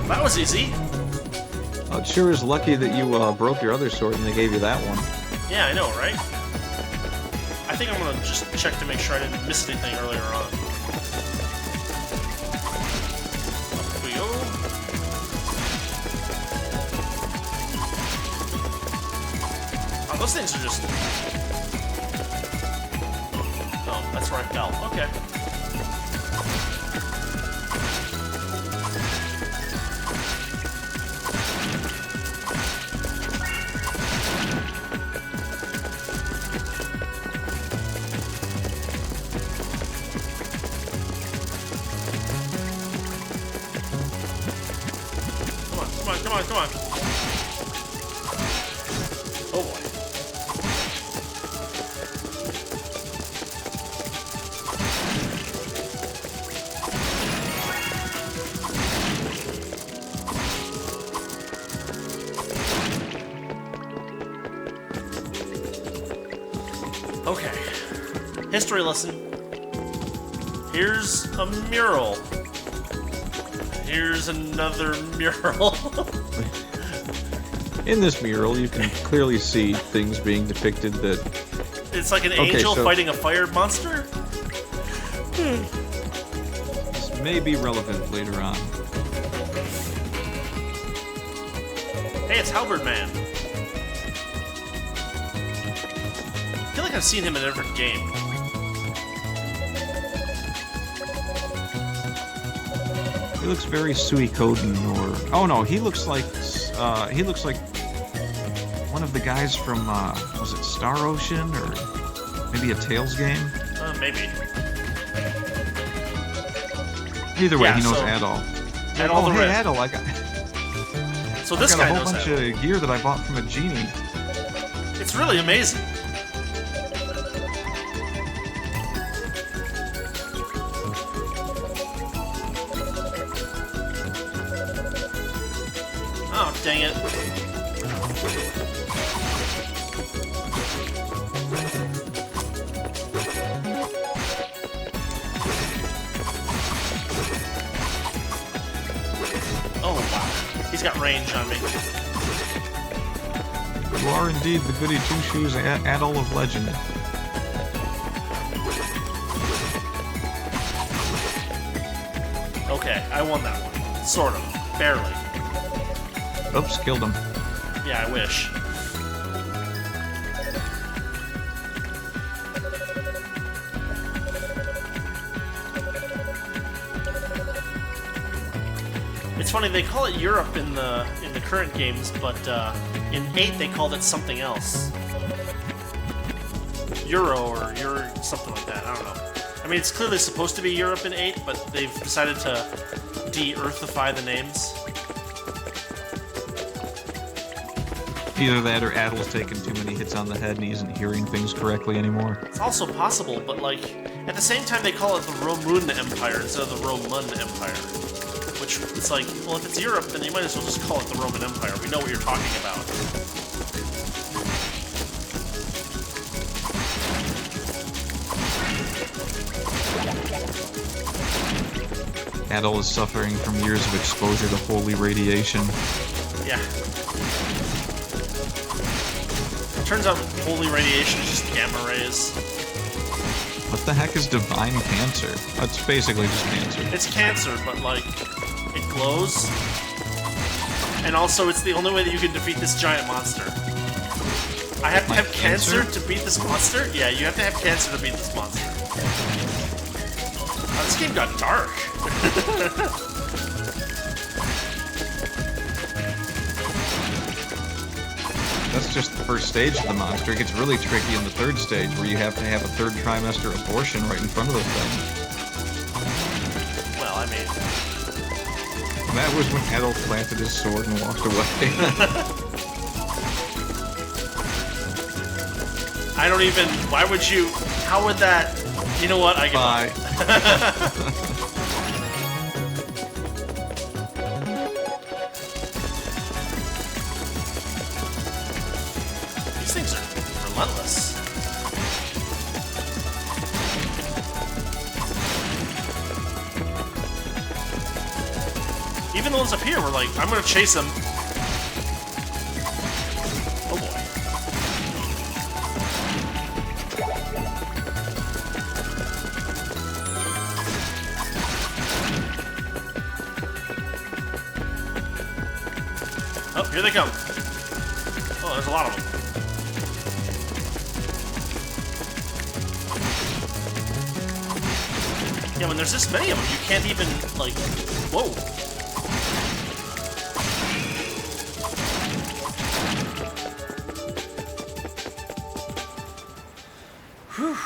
That was easy. Oh, it sure is lucky that you broke your other sword and they gave you that one. Yeah, I know, right? I think I'm gonna just check to make sure I didn't miss anything earlier on. Up we go. Oh, those things are just... Oh, that's where I fell. Okay. Come on. Oh boy. Okay. History lesson. Here's a mural. Here's another mural. In this mural, you can clearly see things being depicted that... It's like an angel fighting a fire monster? This may be relevant later on. Hey, it's Halberd Man. I feel like I've seen him in a different game. He looks very Suikoden or... Oh no, he looks like one of the guys from, was it Star Ocean, or maybe a Tales game? Maybe. Either way, Yeah, he knows so- Adol. Adol Oh, the hey, Red. Adol, So this I got guy a knows whole bunch that. of gear that I bought from a genie. It's really amazing. Oh, dang it. Oh, wow. He's got range on me. You are indeed the goody two-shoes Adol of legend. Okay, I won that one. Sort of. Barely. Oops, killed him. Yeah, I wish. It's funny, they call it Europe in the current games, but in 8 they called it something else. Euro or Euro something like that. I don't know. I mean, it's clearly supposed to be Europe in 8, but they've decided to de-earthify the names. Either that or Adol's taken too many hits on the head and he isn't hearing things correctly anymore. It's also possible, but like, at the same time they call it the Romun Empire instead of the Roman Empire. Which, it's like, well, if it's Europe, then you might as well just call it the Roman Empire. We know what you're talking about. Adol is suffering from years of exposure to holy radiation. Yeah. Turns out holy radiation is just gamma rays. What the heck is divine cancer? That's basically just cancer. It's cancer, but like, it glows. And also, it's the only way that you can defeat this giant monster. I have to have cancer to beat this monster? Yeah, you have to have cancer to beat this monster. Oh, this game got dark. That's just the first stage of the monster. It gets really tricky in the third stage, where you have to have a third trimester abortion right in front of the thing. Well, I mean... That was when Adol planted his sword and walked away. I don't even... Why would you... How would that... You know what? I give Bye. These things are relentless. Even the ones up here were like, I'm gonna chase them. Oh boy. Oh, here they come. Oh, there's a lot of them. Yeah, when there's this many of them, you can't even, like... Whoa. Whew.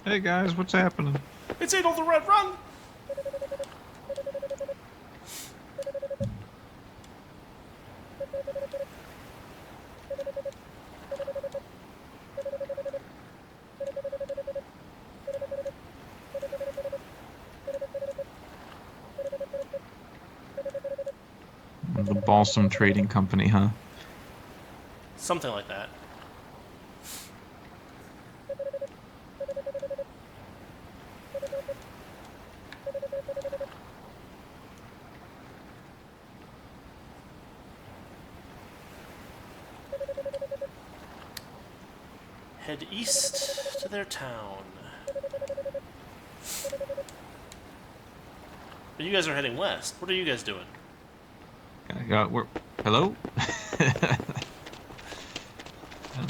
Hey guys, what's happening? It's Adol the Red, run! The Balsam Trading Company, huh? Something like that. Head east to their town. But you guys are heading west. What are you guys doing? Hello?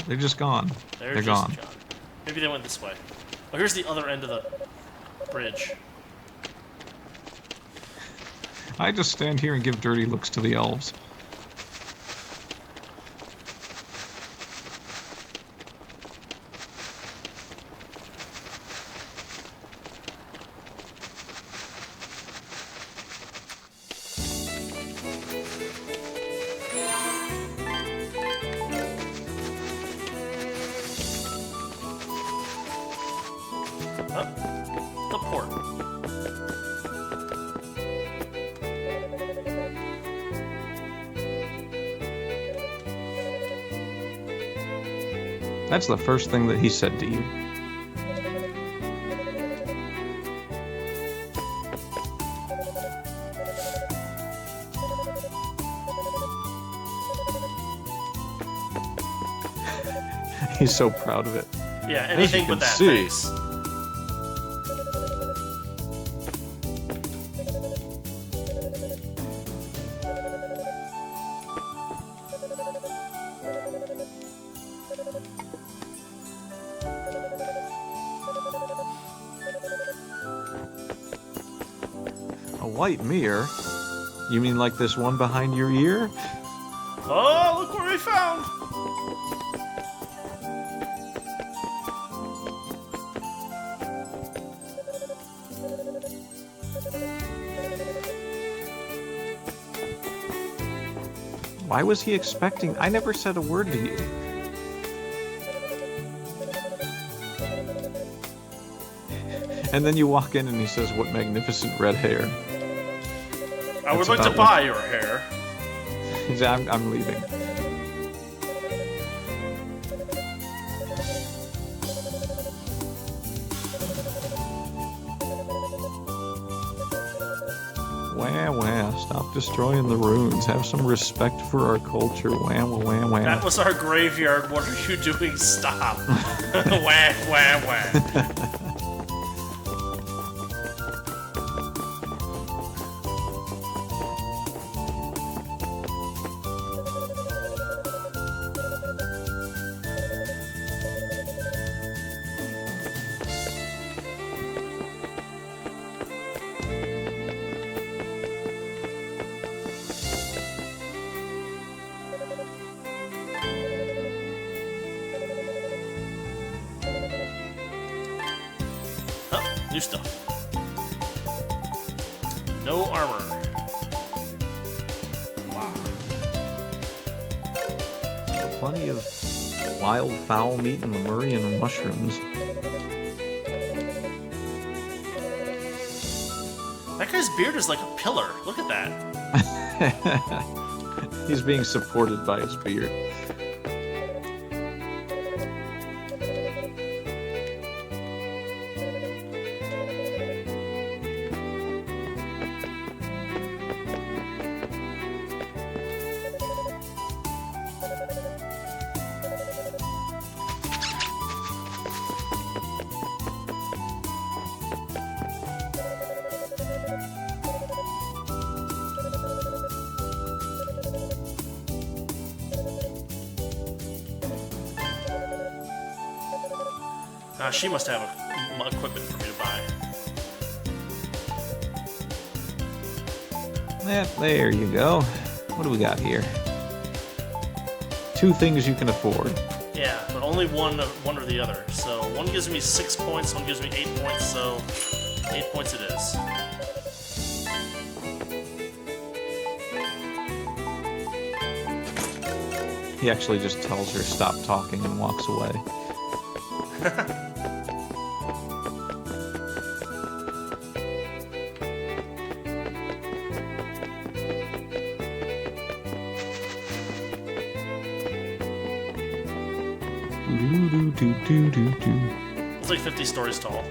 They're just gone. They're just gone. Maybe they went this way. Oh, here's the other end of the bridge. I just stand here and give dirty looks to the elves. The port. That's the first thing that he said to you. He's so proud of it. Yeah, anything but that, see. thanks. A white mirror? You mean like this one behind your ear? Oh, look what we found! Why was he expecting? I never said a word to you. And then you walk in and he says, "What magnificent red hair." I would like to buy your hair. He said, I'm leaving. Wah, stop destroying the ruins. Have some respect for our culture. Wah, wah, wah, wah. That was our graveyard. What are you doing? Stop. Wah, wah, wah. New stuff. No armor. Wow. Plenty of wild fowl meat and Lemurian mushrooms. That guy's beard is like a pillar. Look at that. He's being supported by his beard. She must have equipment for me to buy. Yeah, there you go. What do we got here? 2 things you can afford. Yeah, but only one or the other. So one gives me 6 points, one gives me 8 points, so 8 points it is. He actually just tells her stop talking and walks away. It's like 50 stories tall.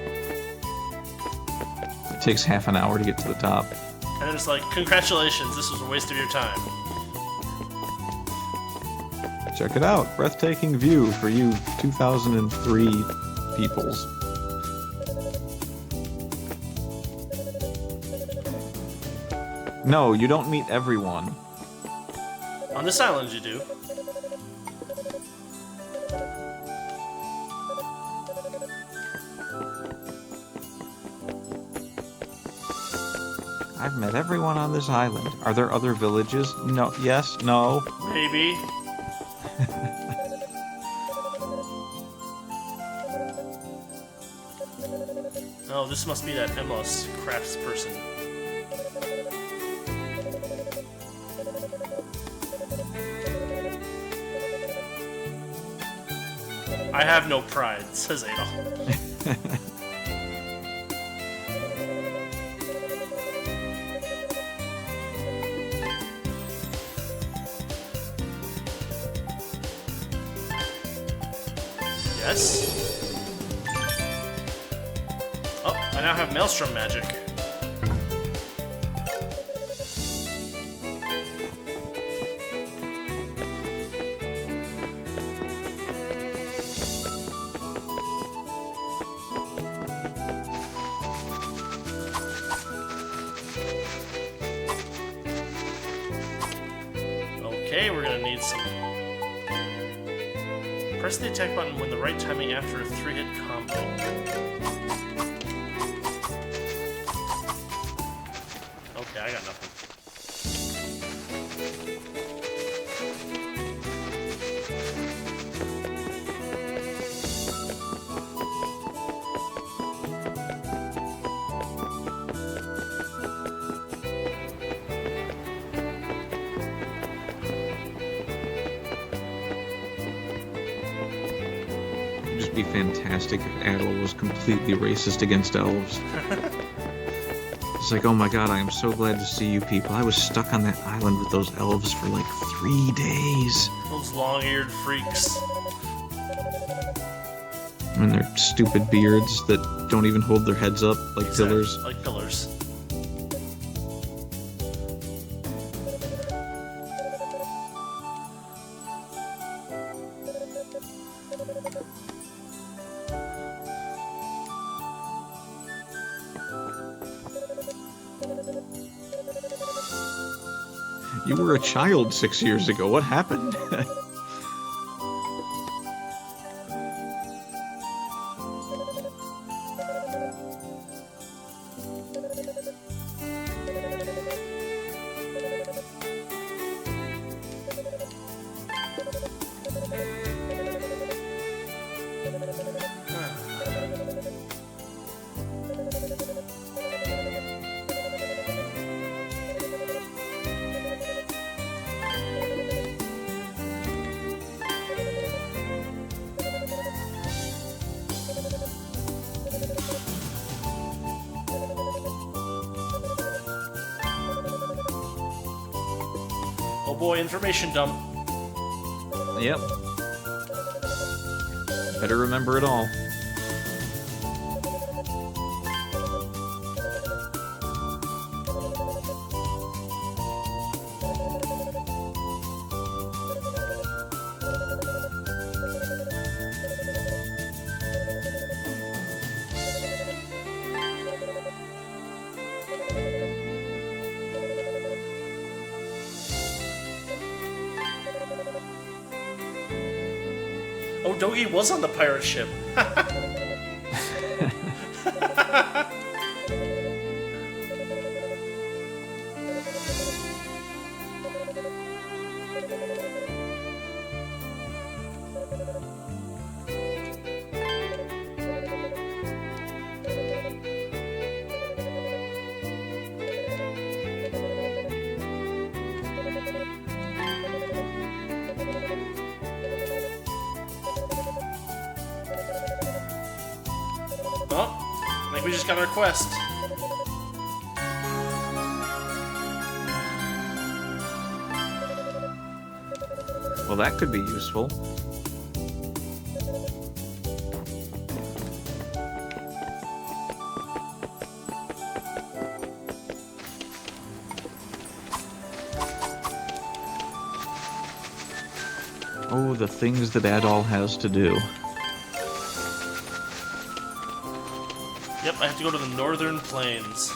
It takes half an hour to get to the top. And then it's like, congratulations, this was a waste of your time. Check it out. Breathtaking view for you 2003 peoples. No, you don't meet everyone. On this island you do. I've met everyone on this island. Are there other villages? No. Yes? No? Maybe. Oh, this must be that Emos crafts person. I have no pride, says Adol. Yes. Oh, I now have Maelstrom magic. Okay, we're gonna need some... Press the attack button when the right timing after a 3-hit combo. Yeah, I got nothing. It'd just be fantastic if Adol was completely racist against elves. It's like, oh my god, I am so glad to see you people. I was stuck on that island with those elves for like 3 days. Those long-eared freaks. And their stupid beards that don't even hold their heads up like pillars. Like pillars. You were a child 6 years ago. What happened? Oh boy, information dump. Yep. Better remember it all. Oh, Dogi was on the pirate ship. Well, I think we just got our quest. Well, that could be useful. Oh, the things that Adol has to do. Yep, I have to go to the northern plains.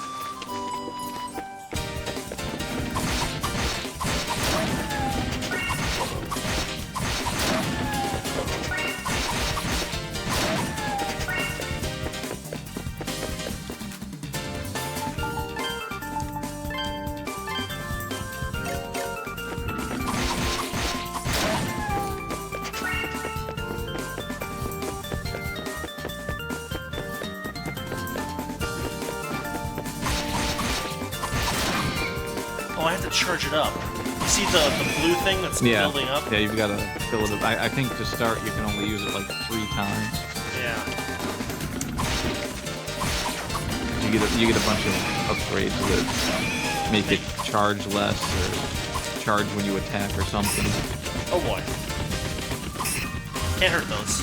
Oh, I have to charge it up. You see the blue thing that's building up? Yeah, you've got to fill it up. I think to start you can only use it like 3 times. Yeah. You get a bunch of upgrades that make it charge less or charge when you attack or something. Oh boy. Can't hurt those.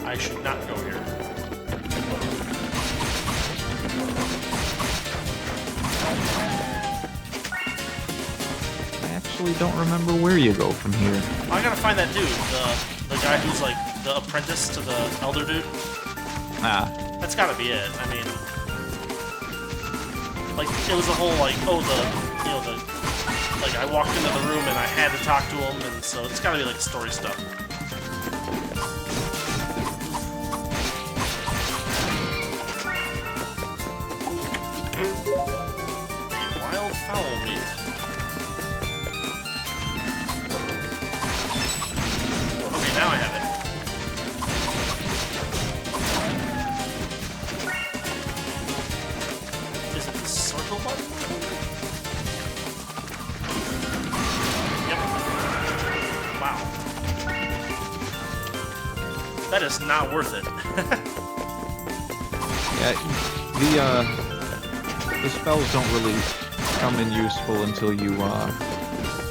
I should not go here. I actually don't remember where you go from here. I gotta find that dude, the guy who's like the apprentice to the elder dude. Ah. That's gotta be it. I mean, like it was the whole like, oh, the Like, I walked into the room and I had to talk to him, and so it's gotta be, like, story stuff. Wild fowl meat. Okay, now I have it. Is it the circle button? Yep. Wow. That is not worth it. Yeah, the spells don't really come in useful until you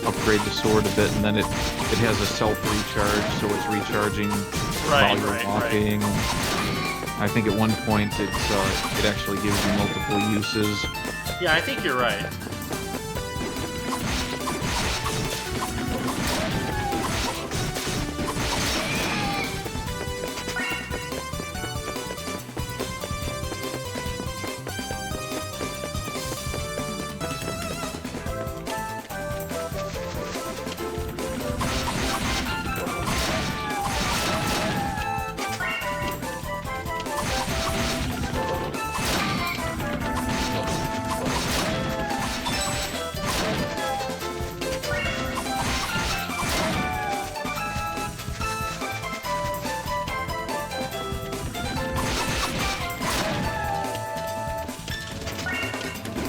upgrade the sword a bit, and then it has a self-recharge, so it's recharging while you're walking. Right. I think at one point it actually gives you multiple uses. Yeah, I think you're right.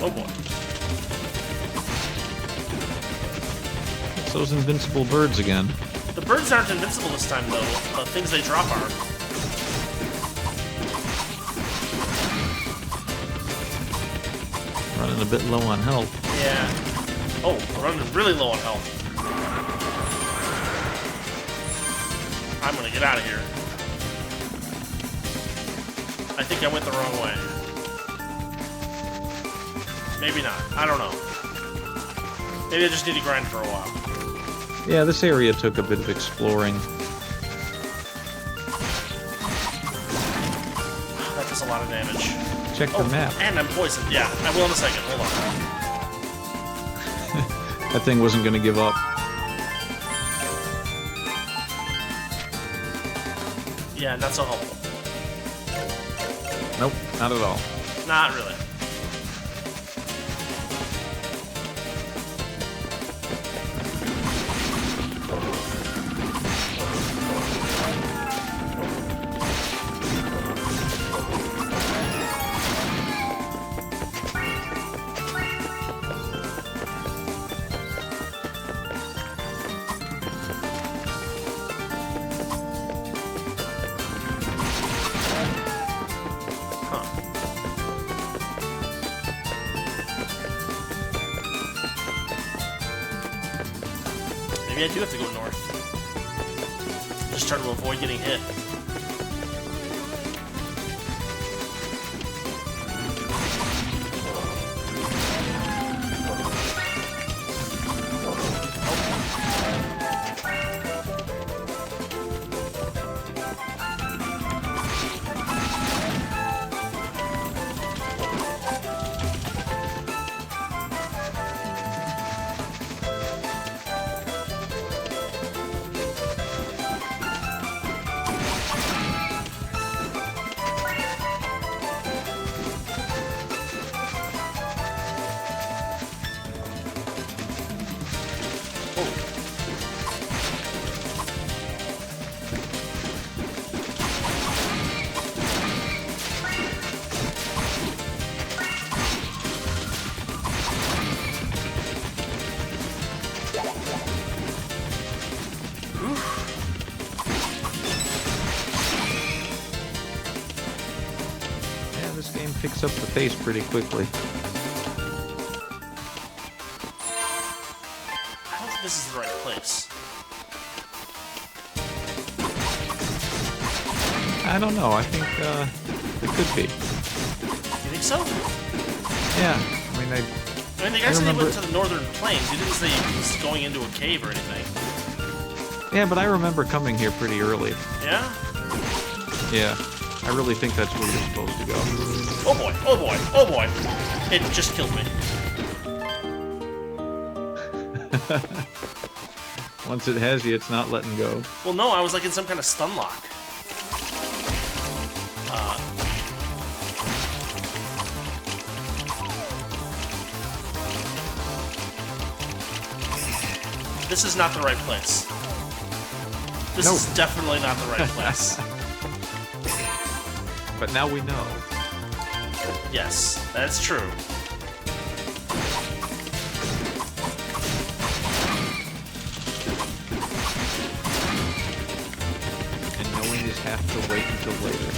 Oh boy. It's those invincible birds again. The birds aren't invincible this time, though. The things they drop are. Running a bit low on health. Yeah. Oh, we're running really low on health. I'm gonna get out of here. I think I went the wrong way. Maybe not. I don't know. Maybe I just need to grind for a while. Yeah, this area took a bit of exploring. That does a lot of damage. Check the map. And I'm poisoned. Yeah, I will in a second. Hold on. That thing wasn't going to give up. Yeah, not so helpful. Nope, not at all. Not really. Maybe I do have to go north. Just try to avoid getting hit. Picks up the pace pretty quickly. I don't think this is the right place. I don't know. I think it could be. You think so? Yeah. I mean, the guy said he went to the northern plains. He didn't say he was going into a cave or anything. Yeah, but I remember coming here pretty early. Yeah? Yeah. I really think that's where you're supposed to go. Oh boy, oh boy, oh boy. It just killed me. Once it has you, it's not letting go. Well, no, I was like in some kind of stun lock. This is not the right place. This is definitely not the right place. But now we know. Yes, that's true. And knowing is half to wait until later.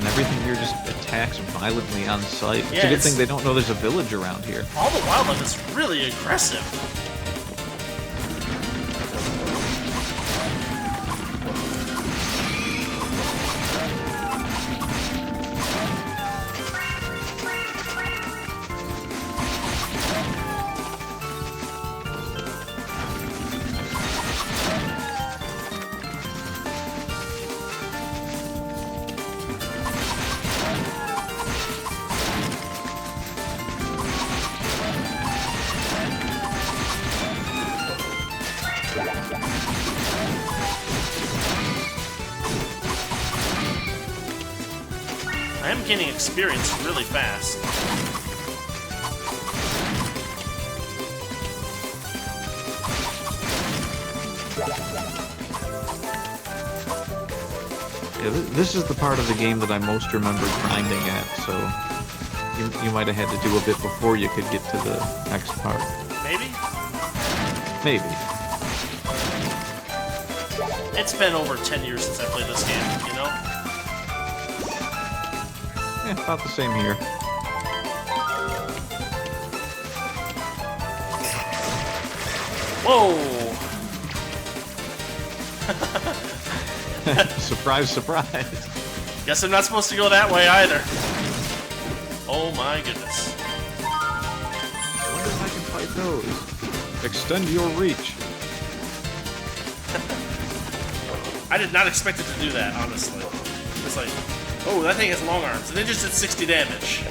Everything here just attacks violently on sight. It's a good thing they don't know there's a village around here. All the wildlife is really aggressive. I am gaining experience really fast. Yeah, this is the part of the game that I most remember grinding at, so you might have had to do a bit before you could get to the next part. Maybe? Maybe. It's been over 10 years since I played this game, you know? Yeah, about the same here. Whoa! Surprise, surprise. Guess I'm not supposed to go that way either. Oh my goodness. I wonder if I can fight those. Extend your reach. I did not expect it to do that, honestly. It's like, oh, that thing has long arms, and it just did 60 damage.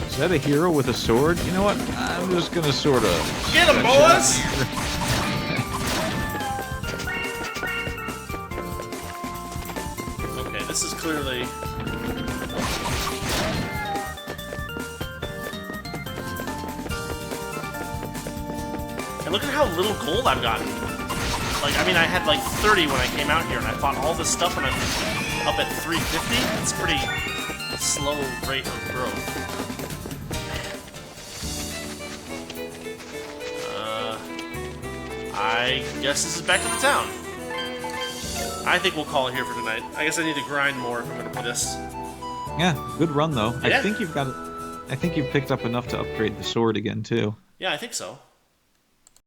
Is that a hero with a sword? You know what? I'm just gonna sort of... Get him, boys! Okay, this is clearly... And look at how little gold I've gotten. Like, I mean, I had like 30 when I came out here, and I fought all this stuff, and I'm up at 350. That's pretty slow rate of growth. I guess this is back to the town. I think we'll call it here for tonight. I guess I need to grind more if I'm gonna play this. Yeah, good run though. Yeah. I think you've got. I think you've picked up enough to upgrade the sword again too. Yeah, I think so.